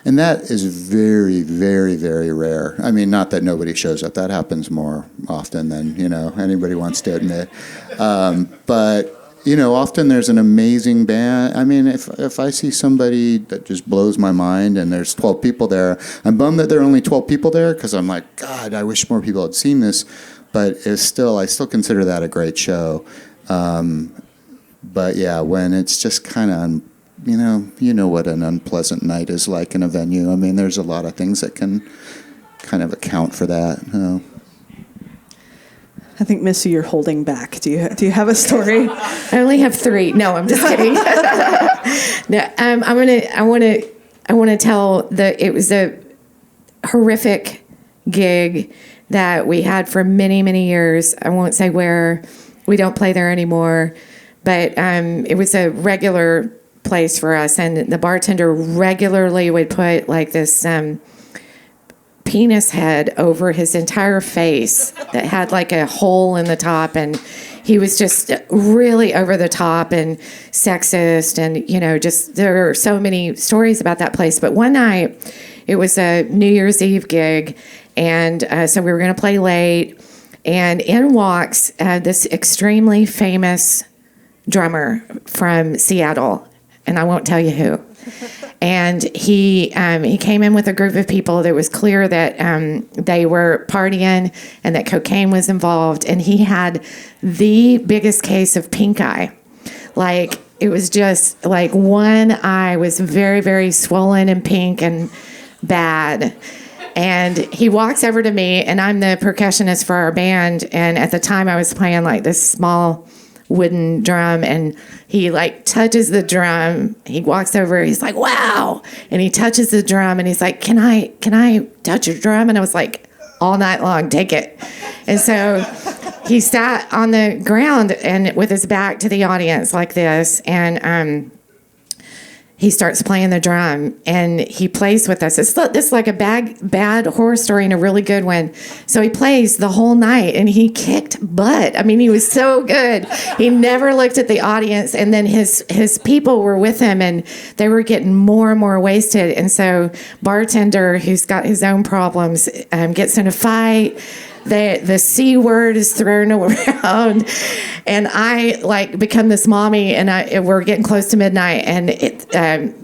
S3: And that is very, very, very rare. I mean, not that nobody shows up. That happens more often than, anybody wants to admit. But often there's an amazing band. I mean, if I see somebody that just blows my mind and there's 12 people there, I'm bummed that there are only 12 people there because I'm like, God, I wish more people had seen this. But I still consider that a great show. But yeah, when it's just kind of, you know what an unpleasant night is like in a venue. I mean, there's a lot of things that can kind of account for that.
S2: I think, Missi, you're holding back. Do you have a story?
S5: I only have 3. No, I'm just kidding. No, I want to tell it was a horrific gig that we had for many, many years. I won't say where. We don't play there anymore, but it was a regular place for us, and the bartender regularly would put like this penis head over his entire face that had like a hole in the top, and he was just really over the top and sexist, and just there are so many stories about that place. But one night, it was a New Year's Eve gig, and so we were going to play late, and in walks this extremely famous drummer from Seattle, and I won't tell you who. And he came in with a group of people that was clear that they were partying and that cocaine was involved. And he had the biggest case of pink eye. Like, it was just like one eye was very, very swollen and pink and bad. And he walks over to me, and I'm the percussionist for our band. And at the time I was playing like this small wooden drum, and he like touches the drum. He walks over, he's like, wow. And he touches the drum, and he's like, can I touch your drum? And I was like, all night long, take it. And so he sat on the ground and with his back to the audience like this, and he starts playing the drum, and he plays with us. This is like a bad horror story and a really good one. So he plays the whole night, and he kicked butt. I mean, he was so good. He never looked at the audience, and then his people were with him, and they were getting more and more wasted. And so bartender, who's got his own problems, gets in a fight. The C word is thrown around, and I like become this mommy, and we're getting close to midnight, and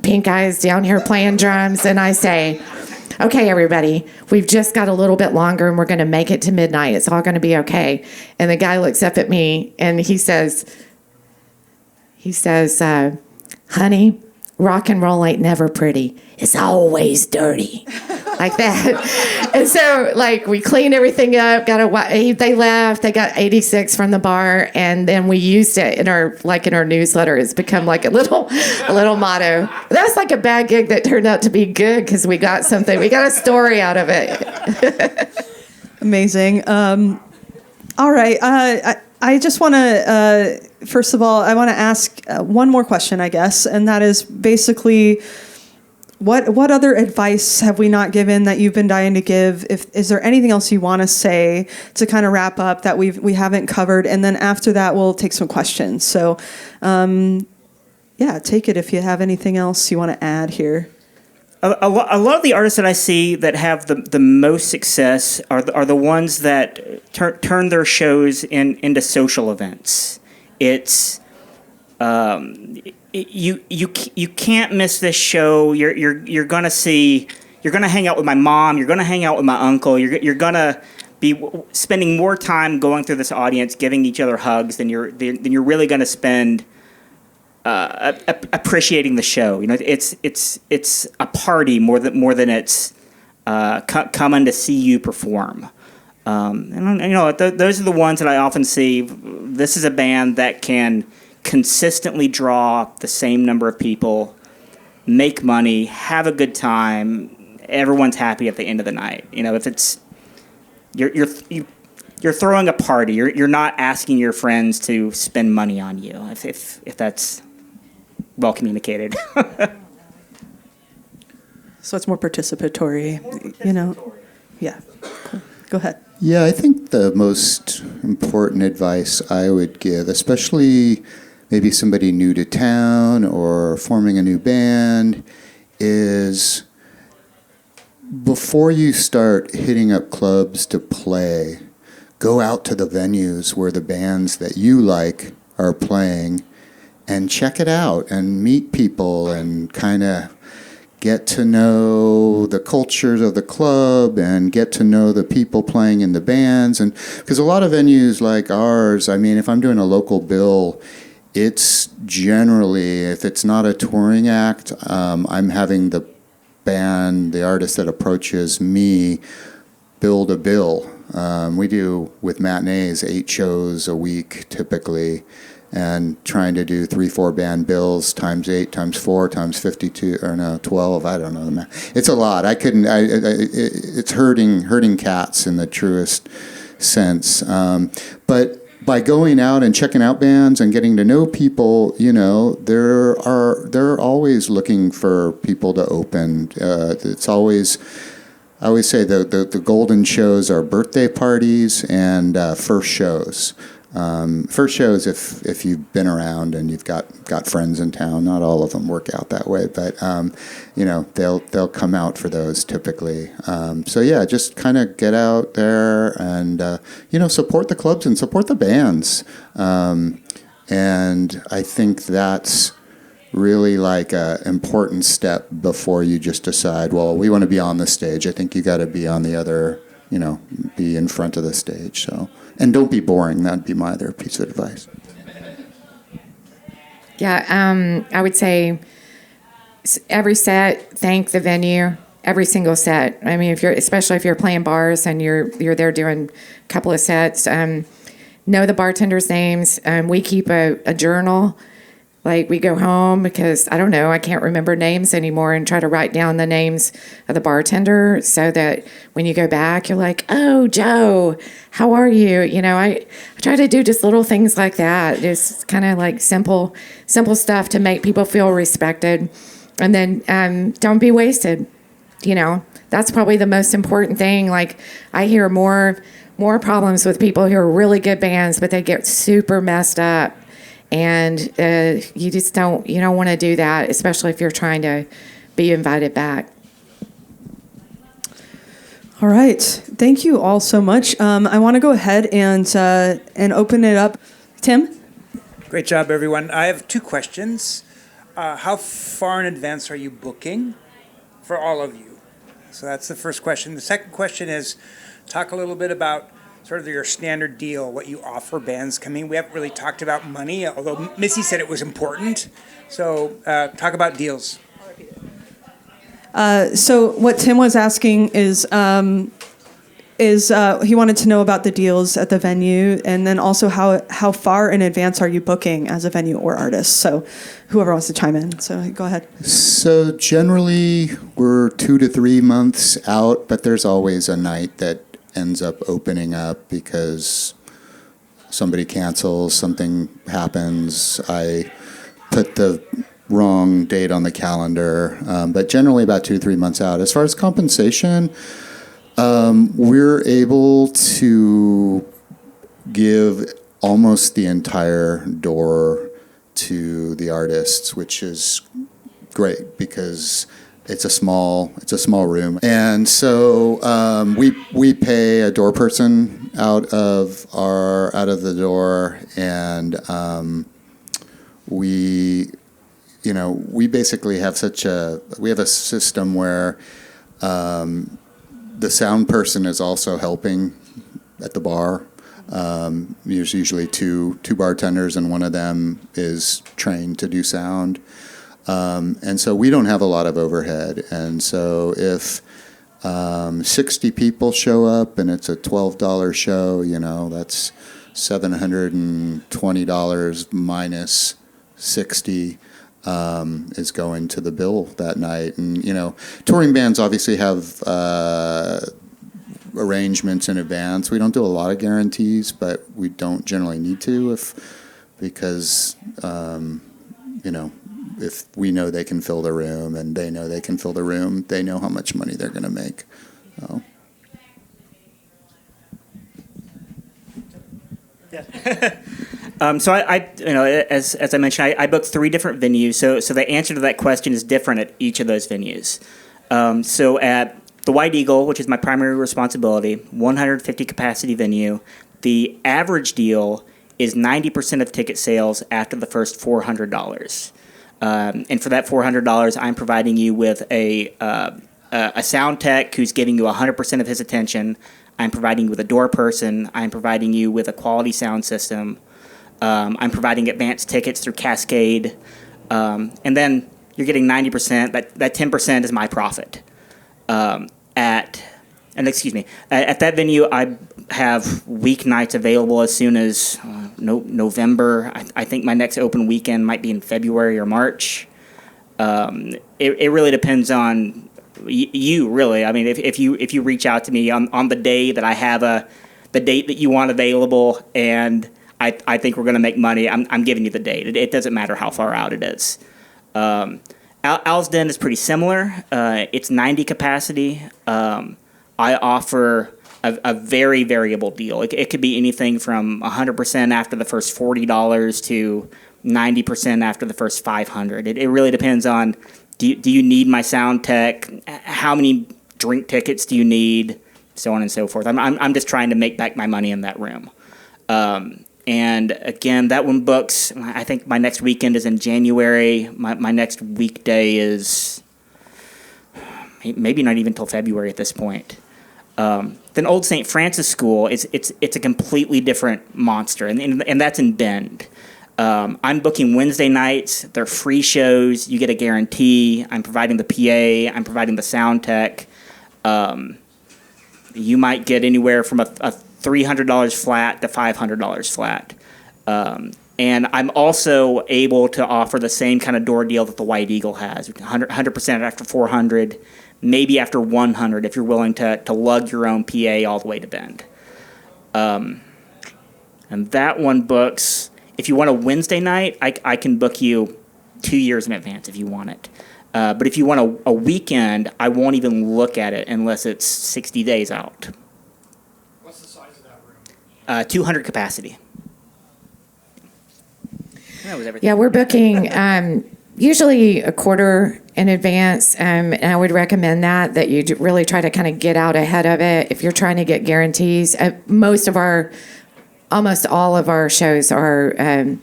S5: Pink Eye is down here playing drums, and I say, okay, everybody, we've just got a little bit longer, and we're going to make it to midnight. It's all going to be okay. And the guy looks up at me, and he says, honey, rock and roll ain't never pretty. It's always dirty. Like that. And so, like, we cleaned everything up, they left, they got 86 from the bar, and then we used it in our newsletter. It's become like a little motto. That was like a bad gig that turned out to be good because we got a story out of it.
S2: Amazing. All right. I just want to, first of all, I want to ask one more question, I guess, and that is basically, what other advice have we not given that you've been dying to give? Is there anything else you want to say to kind of wrap up that we haven't covered? And then after that, we'll take some questions. So, take it if you have anything else you want to add here.
S4: A lot of the artists that I see that have the most success are the ones that turn their shows into social events. It's you can't miss this show. You're gonna hang out with my mom. You're gonna hang out with my uncle. You're gonna be spending more time going through this audience, giving each other hugs than you're really gonna spend appreciating the show. It's a party more than it's coming to see you perform. Those are the ones that I often see. This is a band that can consistently draw the same number of people, make money, have a good time. Everyone's happy at the end of the night. If it's you're throwing a party, you're not asking your friends to spend money on you. If that's well communicated.
S2: So it's more participatory, Yeah. Cool. Go ahead.
S3: Yeah, I think the most important advice I would give, especially maybe somebody new to town or forming a new band, is before you start hitting up clubs to play, go out to the venues where the bands that you like are playing and check it out and meet people and kind of get to know the cultures of the club and get to know the people playing in the bands. And because a lot of venues like ours, I mean, if I'm doing a local bill, it's generally, if it's not a touring act, I'm having the band, the artist that approaches me, build a bill. We do, with matinees, 8 shows a week typically, and trying to do 3-4 band bills times 8 times 4 times 52, or no, 12, I don't know the math. It's a lot. It's herding cats in the truest sense. But by going out and checking out bands and getting to know people, you know, they're always looking for people to open. It's always, I always say the golden shows are birthday parties and first shows. First shows, if you've been around and you've got friends in town. Not all of them work out that way, but you know, they'll come out for those typically. So yeah, just kind of get out there and you know, support the clubs and support the bands. And I think that's really like a important step before you just decide, well, we want to be on the stage. I think you got to be on the other, you know, be in front of the stage. So. And don't be boring. That'd be my other piece of advice.
S5: Yeah, I would say every set, thank the venue. Every single set. I mean, especially if you're playing bars and you're there doing a couple of sets, know the bartenders' names. We keep a journal. Like, we go home because, I don't know, I can't remember names anymore, and try to write down the names of the bartender so that when you go back, you're like, oh, Joe, how are you? You know, I try to do just little things like that. Just kind of like simple stuff to make people feel respected. And then don't be wasted. You know, that's probably the most important thing. Like, I hear more problems with people who are really good bands, but they get super messed up. And you don't want to do that, especially if you're trying to be invited back.
S2: All right. Thank you all so much. I want to go ahead and open it up. Tim?
S6: Great job, everyone. I have 2 questions. How far in advance are you booking for all of you? So that's the first question. The second question is, talk a little bit about sort of your standard deal, what you offer bands coming. We haven't really talked about money, although Missi said it was important. So talk about deals.
S2: So what Tim was asking is he wanted to know about the deals at the venue, and then also how far in advance are you booking as a venue or artist? So whoever wants to chime in. So go ahead.
S3: So generally we're 2 to 3 months out, but there's always a night that ends up opening up because somebody cancels, something happens. I put the wrong date on the calendar, but generally about 2 to 3 months out. As far as compensation, we're able to give almost the entire door to the artists, which is great because it's a small room, and so we pay a door person out of the door, and we basically have a system where the sound person is also helping at the bar. There's usually two bartenders, and one of them is trained to do sound. And so we don't have a lot of overhead. And so if 60 people show up and it's a $12 show, you know, that's $720 minus 60 is going to the bill that night. And, you know, touring bands obviously have arrangements in advance. We don't do a lot of guarantees, but we don't generally need to because you know, if we know they can fill the room and they know they can fill the room, they know how much money they're going to make. So.
S4: Yeah. So I you know, as I mentioned, I booked 3 different venues. So the answer to that question is different at each of those venues. So at the White Eagle, which is my primary responsibility, 150 capacity venue, the average deal is 90% of ticket sales after the first $400. And for that $400, I'm providing you with a sound tech who's giving you 100% of his attention. I'm providing you with a door person. I'm providing you with a quality sound system. I'm providing advanced tickets through Cascade. And then you're getting 90%. That 10% is my profit. At that venue, I have weeknights available as soon as November. I think my next open weekend might be in February or March. It really depends on you, really. I mean, if you reach out to me on the day that I have the date that you want available, and I think we're going to make money, I'm giving you the date. It doesn't matter how far out it is. Owl's Den is pretty similar. It's 90 capacity. I offer a very variable deal. It could be anything from 100% after the first $40 to 90% after the first $500. It really depends on, do you need my sound tech? How many drink tickets do you need? So on and so forth. I'm just trying to make back my money in that room. And again, that one books, I think my next weekend is in January. My next weekday is maybe not even till February at this point. Then Old St. Francis School, it's a completely different monster, and that's in Bend. I'm booking Wednesday nights. They're free shows. You get a guarantee. I'm providing the PA. I'm providing the sound tech. You might get anywhere from a $300 flat to $500 flat. And I'm also able to offer the same kind of door deal that the White Eagle has, 100% after 400, maybe after 100 if you're willing to lug your own PA all the way to Bend. And that one books, if you want a Wednesday night, I can book you 2 years in advance if you want it. But if you want a weekend, I won't even look at it unless it's 60 days out.
S6: What's the size of that room?
S4: 200 capacity. That was everything.
S5: Yeah, we're booking usually a quarter in advance, and I would recommend that you really try to kind of get out ahead of it if you're trying to get guarantees. Almost all of our shows are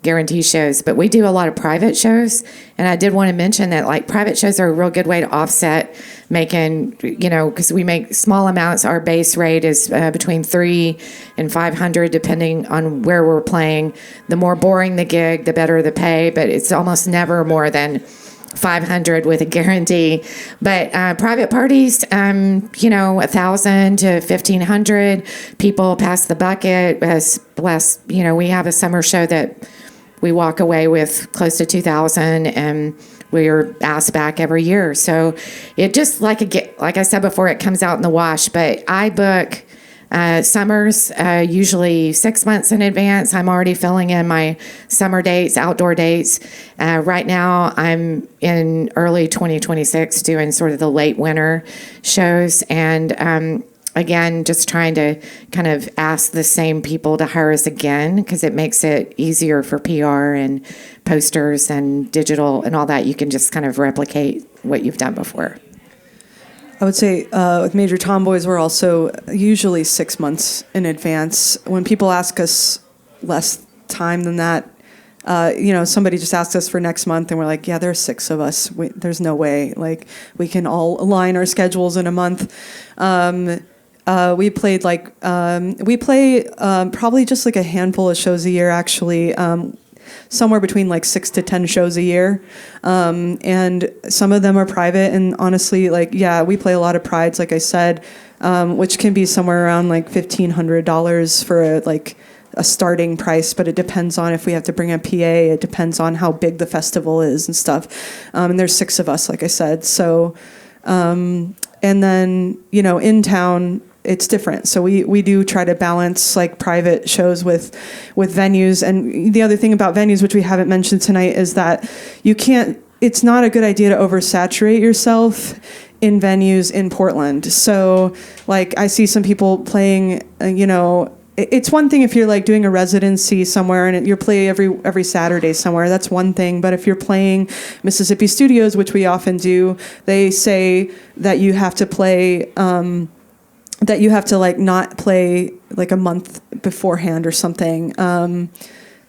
S5: guarantee shows, but we do a lot of private shows, and I did want to mention that like private shows are a real good way to offset making, because we make small amounts. Our base rate is between $300 and $500 depending on where we're playing. The more boring the gig, the better the pay, but it's almost never more than $500 with a guarantee. But private parties, $1,000 to $1,500. People pass the bucket. As blessed, we have a summer show that we walk away with close to $2,000, and we're asked back every year. So it just like I said before, it comes out in the wash. But I book summers usually 6 months in advance. I'm already filling in my summer dates, outdoor dates. Right now, I'm in early 2026 doing sort of the late winter shows, and again, just trying to kind of ask the same people to hire us again, because it makes it easier for PR and posters and digital and all that. You can just kind of replicate what you've done before.
S2: I would say with Major Tomboys, we're also usually 6 months in advance. When people ask us less time than that, somebody just asked us for next month, and we're like, yeah, there's 6 of us. There's no way. Like, we can all align our schedules in a month. We play probably just like a handful of shows a year, actually. Somewhere between like 6 to 10 shows a year. And some of them are private, and honestly, we play a lot of prides, like I said, which can be somewhere around like $1,500 for a starting price, but it depends on if we have to bring a PA, it depends on how big the festival is and stuff. And there's 6 of us, like I said. So, and then, in town, it's different. So we do try to balance like private shows with venues. And the other thing about venues, which we haven't mentioned tonight, is that it's not a good idea to oversaturate yourself in venues in Portland. So like I see some people playing, it's one thing if you're like doing a residency somewhere and you're playing every Saturday somewhere, that's one thing. But if you're playing Mississippi Studios, which we often do, they say that you have to play that you have to like not play like a month beforehand or something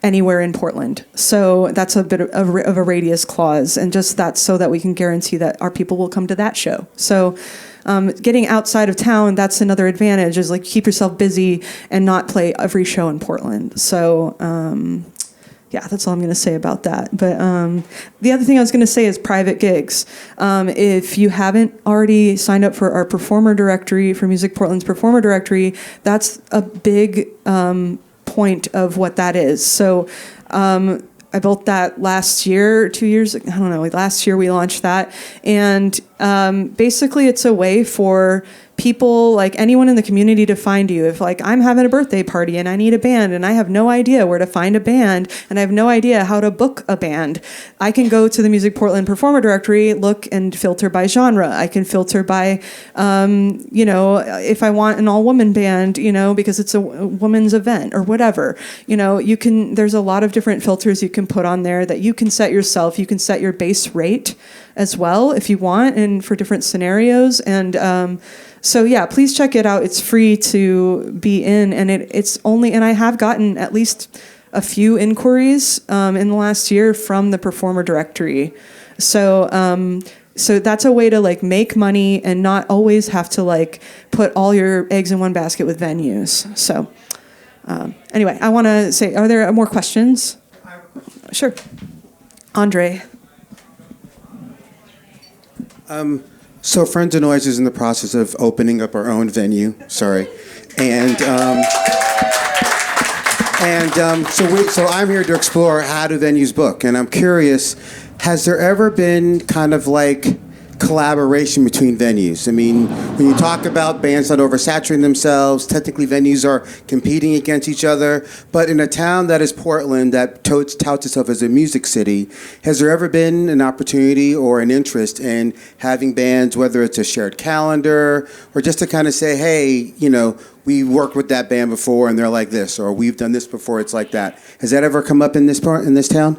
S2: anywhere in Portland. So that's a bit of a radius clause, and just that's so that we can guarantee that our people will come to that show. So getting outside of town, that's another advantage, is like keep yourself busy and not play every show in Portland. So yeah, that's all I'm going to say about that. But the other thing I was going to say is private gigs. If you haven't already signed up for our performer directory, for MusicPortland's performer directory, that's a big point of what that is. So I built that last year, 2 years, I don't know, like last year we launched that. And basically it's a way for people, like anyone in the community, to find you. If like I'm having a birthday party and I need a band and I have no idea where to find a band and I have no idea how to book a band, I can go to the MusicPortland performer directory, look and filter by genre. I can filter by, if I want an all-woman band, because it's a woman's event or whatever, you can, there's a lot of different filters you can put on there that you can set yourself. You can set your base rate as well if you want, and for different scenarios. And so yeah, please check it out. It's free to be in, and it's only, and I have gotten at least a few inquiries in the last year from the performer directory. So so that's a way to like make money and not always have to like put all your eggs in one basket with venues. So anyway, I want to say, are there more questions? I have a question. Sure. Andre.
S7: So Friends of Noise is in the process of opening up our own venue. Sorry, and so I'm here to explore how do venues book, and I'm curious, has there ever been kind of like collaboration between venues? I mean, when you talk about bands not oversaturating themselves, technically venues are competing against each other, but in a town that is Portland, that touts itself as a music city, has there ever been an opportunity or an interest in having bands, whether it's a shared calendar, or just to kind of say, hey, we worked with that band before and they're like this, or we've done this before, it's like that. Has that ever come up in this town?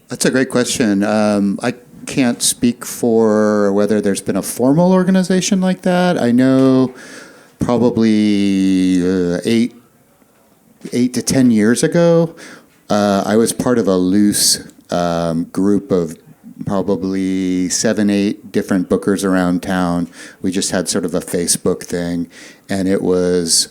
S3: That's a great question. I can't speak for whether there's been a formal organization like that. I know probably 8 to 10 years ago, I was part of a loose group of probably 7, 8 different bookers around town. We just had sort of a Facebook thing, and it was,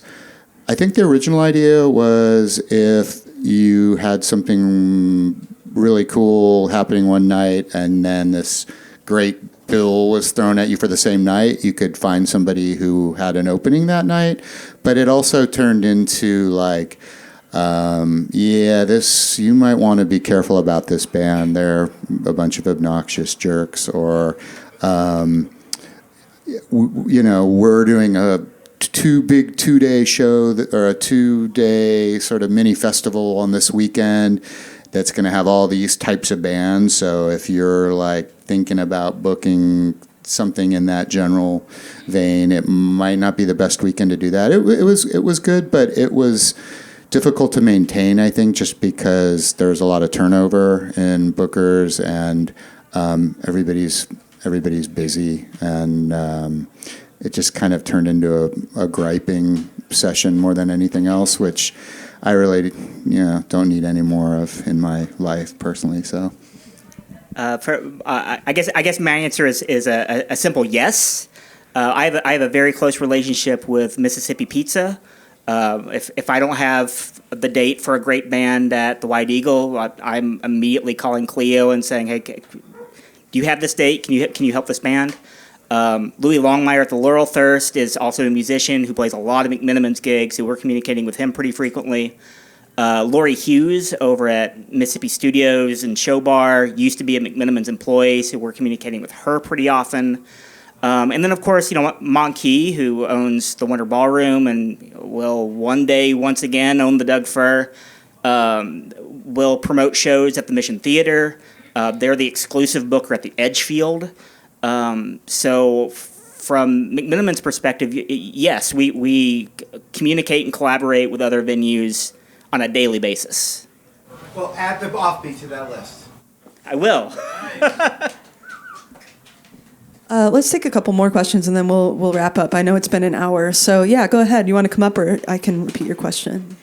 S3: I think the original idea was if you had something really cool happening one night and then this great bill was thrown at you for the same night, you could find somebody who had an opening that night. But it also turned into like, you might want to be careful about this band. They're a bunch of obnoxious jerks, or we're doing a big 2-day show or a 2-day sort of mini festival on this weekend that's going to have all these types of bands. So if you're like thinking about booking something in that general vein, it might not be the best weekend to do that. It was good, but it was difficult to maintain, I think, just because there's a lot of turnover in bookers, and everybody's busy, and it just kind of turned into a griping session more than anything else, which I really, don't need any more of in my life personally. So,
S4: I guess my answer is a simple yes. I have a very close relationship with Mississippi Pizza. If I don't have the date for a great band at the White Eagle, I'm immediately calling Cleo and saying, "Hey, do you have this date? Can you help this band?" Louis Longmire at the Laurel Thirst is also a musician who plays a lot of McMenamins gigs, so we're communicating with him pretty frequently. Lori Hughes over at Mississippi Studios and Show Bar used to be a McMenamins employee, so we're communicating with her pretty often. And then, of course, Monkey, who owns the Winter Ballroom and will one day, once again, own the Doug Fir, will promote shows at the Mission Theater. They're the exclusive booker at the Edgefield. So from McMenamins' perspective, yes, we communicate and collaborate with other venues on a daily basis.
S7: Well, add the offbeat to that list.
S4: I will.
S2: Let's take a couple more questions and then we'll wrap up. I know it's been an hour, so yeah, go ahead. You want to come up, or I can repeat your question.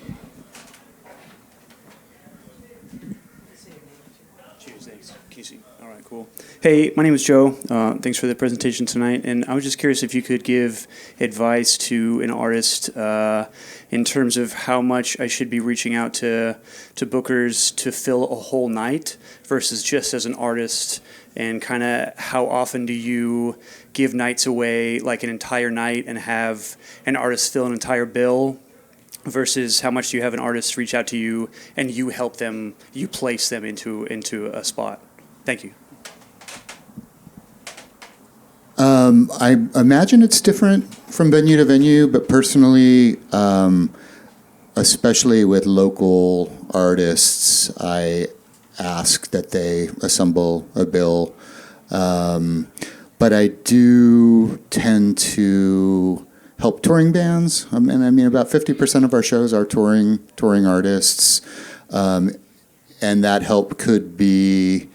S8: All right, cool. Hey, my name is Joe. Thanks for the presentation tonight. And I was just curious if you could give advice to an artist in terms of how much I should be reaching out to bookers to fill a whole night versus just as an artist, and kind of how often do you give nights away, like an entire night, and have an artist fill an entire bill versus how much do you have an artist reach out to you and you help them, you place them into a spot? Thank you.
S3: I imagine it's different from venue to venue, but personally, especially with local artists, I ask that they assemble a bill. But I do tend to help touring bands. I mean, about 50% of our shows are touring artists. And that help could be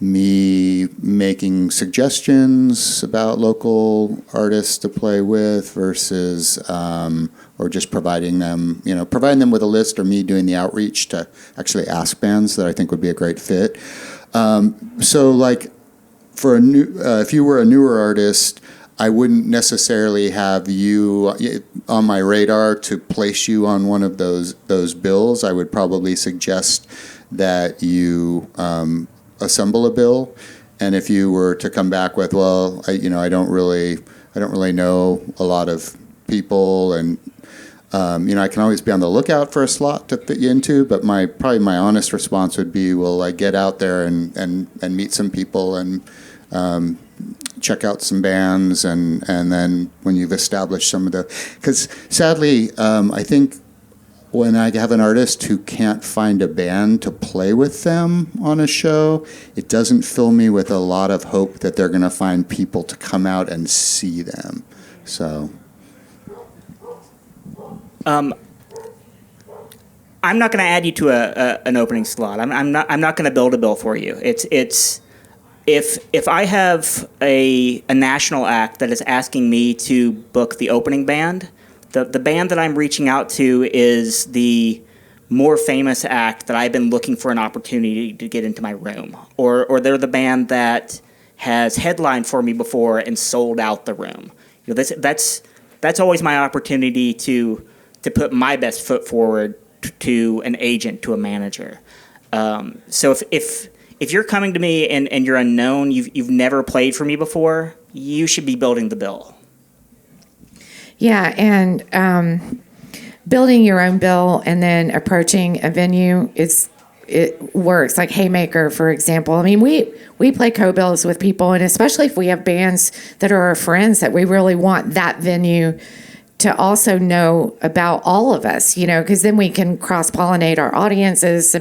S3: me making suggestions about local artists to play with versus, or just providing them with a list, or me doing the outreach to actually ask bands that I think would be a great fit. So like for if you were a newer artist, I wouldn't necessarily have you on my radar to place you on one of those bills. I would probably suggest that you assemble a bill, and if you were to come back with, well, I don't really know a lot of people, and I can always be on the lookout for a slot to fit you into. But probably my honest response would be, well, I get out there and meet some people and check out some bands, and then when you've established some of the, because sadly, I think when I have an artist who can't find a band to play with them on a show, it doesn't fill me with a lot of hope that they're going to find people to come out and see them. So,
S4: I'm not going to add you to an opening slot. I'm not going to build a bill for you. It's if I have a national act that is asking me to book the opening band, the band that I'm reaching out to is the more famous act that I've been looking for an opportunity to get into my room, or they're the band that has headlined for me before and sold out the room. That's always my opportunity to put my best foot forward to an agent, to a manager. So if you're coming to me and you're unknown, you've never played for me before, you should be building the bill.
S5: Yeah, and building your own bill and then approaching a venue, it works. Like Haymaker, for example. I mean, we play co-bills with people, and especially if we have bands that are our friends that we really want that venue to also know about all of us, because then we can cross-pollinate our audiences.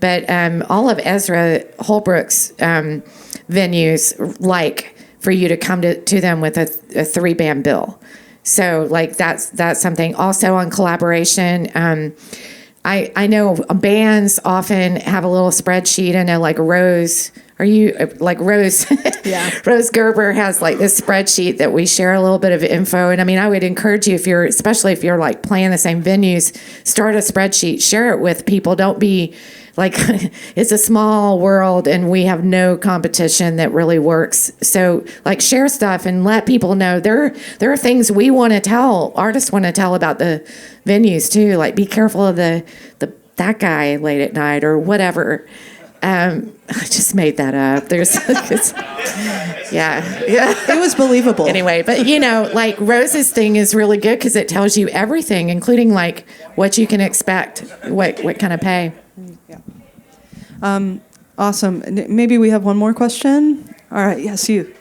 S5: But all of Ezra Holbrook's venues like for you to come to them with a 3-band bill. So like that's something. Also on collaboration, I know bands often have a little spreadsheet. I know like Rose. Are you like Rose? Yeah. Rose Gerber has like this spreadsheet that we share a little bit of info. And I mean, I would encourage you, especially if you're like playing the same venues, start a spreadsheet, share it with people. Don't be like, it's a small world and we have no competition that really works. So like share stuff and let people know there are things we want to tell, artists want to tell about the venues too. Like be careful of that guy late at night or whatever. I just made that up. Yeah.
S2: It was believable.
S5: Anyway, but like Rose's thing is really good because it tells you everything, including like what you can expect, what kind of pay.
S2: Yeah. Awesome. Maybe we have one more question. All right. Yes, you.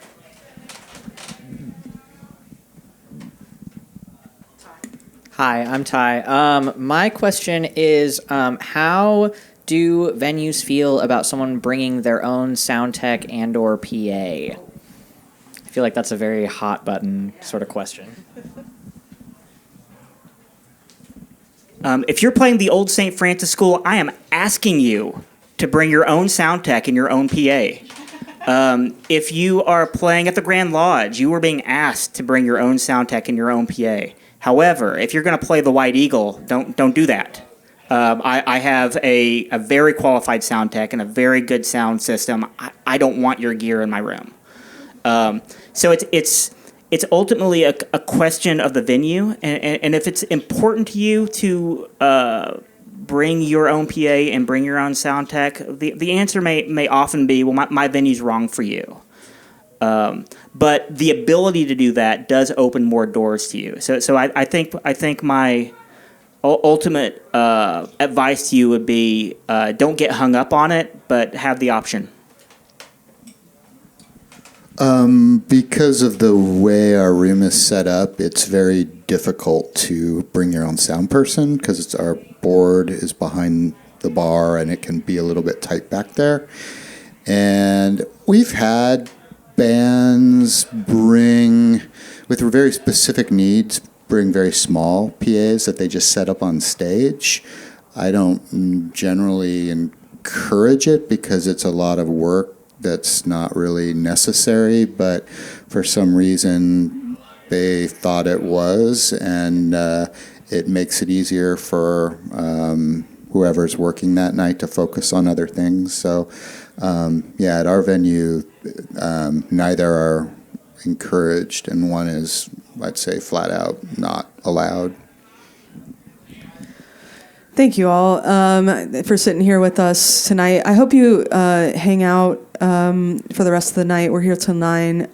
S9: Hi, I'm Ty. My question is, how do venues feel about someone bringing their own sound tech and/or PA? I feel like that's a very hot button sort of question.
S4: If you're playing the Old St. Francis School, I am asking you to bring your own sound tech and your own PA. If you are playing at the Grand Lodge, you are being asked to bring your own sound tech and your own PA. However, if you're going to play the White Eagle, don't do that. I have a very qualified sound tech and a very good sound system. I don't want your gear in my room. So it's ultimately a question of the venue, and if it's important to you to bring your own PA and bring your own sound tech, the answer may often be, well, my venue's wrong for you. But the ability to do that does open more doors to you. So I think my ultimate advice to you would be don't get hung up on it, but have the option.
S3: Because of the way our room is set up, it's very difficult to bring your own sound person because our board is behind the bar and it can be a little bit tight back there. And we've had bands bring, with very specific needs, bring very small PAs that they just set up on stage. I don't generally encourage it because it's a lot of work that's not really necessary, but for some reason they thought it was, and it makes it easier for whoever's working that night to focus on other things. So yeah, at our venue, neither are encouraged, and one is, I'd say, flat out not allowed.
S2: Thank you all for sitting here with us tonight. I hope you hang out for the rest of the night. We're here till 9.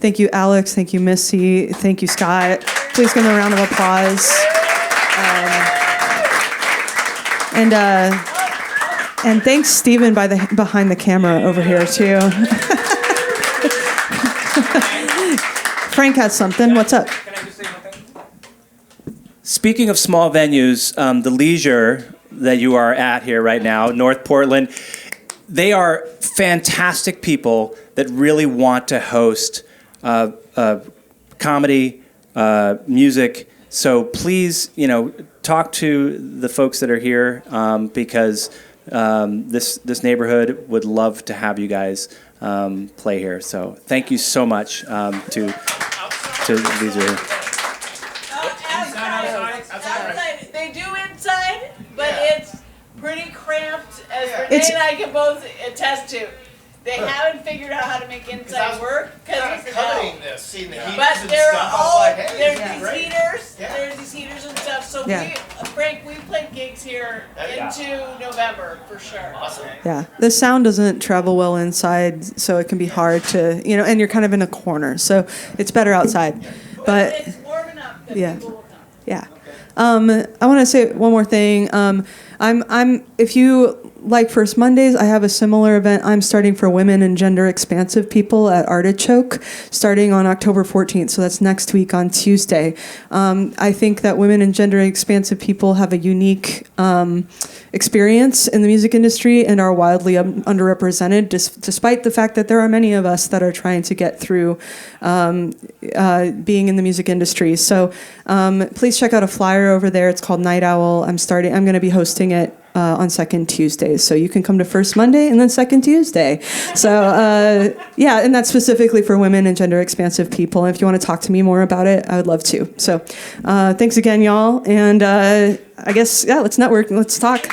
S2: Thank you, Alex. Thank you, Missi. Thank you, Scott. Please give them a round of applause. And thanks, Stephen, behind the camera over here too. Frank has something. What's up?
S10: Speaking of small venues, the Leisure that you are at here right now, North Portland, they are fantastic people that really want to host comedy, music. So please, talk to the folks that are here because this neighborhood would love to have you guys play here. So thank you so much to Leisure.
S1: Outside. They do inside, but it's pretty cramped, as Renee and I can both attest to. They haven't figured out how to make inside work because it's
S11: coveting this, seeing the heaters
S1: but
S11: and
S1: there
S11: stuff.
S1: are all
S11: I was like, hey,
S1: there's these heaters, there's these heaters and stuff. So Frank, we played gigs here into November for sure.
S11: Awesome.
S2: Yeah, the sound doesn't travel well inside, so it can be hard to, and you're kind of in a corner, so it's better outside. But
S1: it's warm enough that people will come.
S2: Yeah. I want to say one more thing. If you like First Mondays, I have a similar event I'm starting for women and gender expansive people at Artichoke, starting on October 14th. So that's next week on Tuesday. I think that women and gender expansive people have a unique experience in the music industry and are wildly underrepresented, despite the fact that there are many of us that are trying to get through being in the music industry. So please check out a flyer over there. It's called Night Owl. I'm going to be hosting it on second Tuesdays. So you can come to First Monday and then second Tuesday. So and that's specifically for women and gender expansive people. And if you want to talk to me more about it, I would love to. So thanks again, y'all. And I guess, let's network. Let's talk.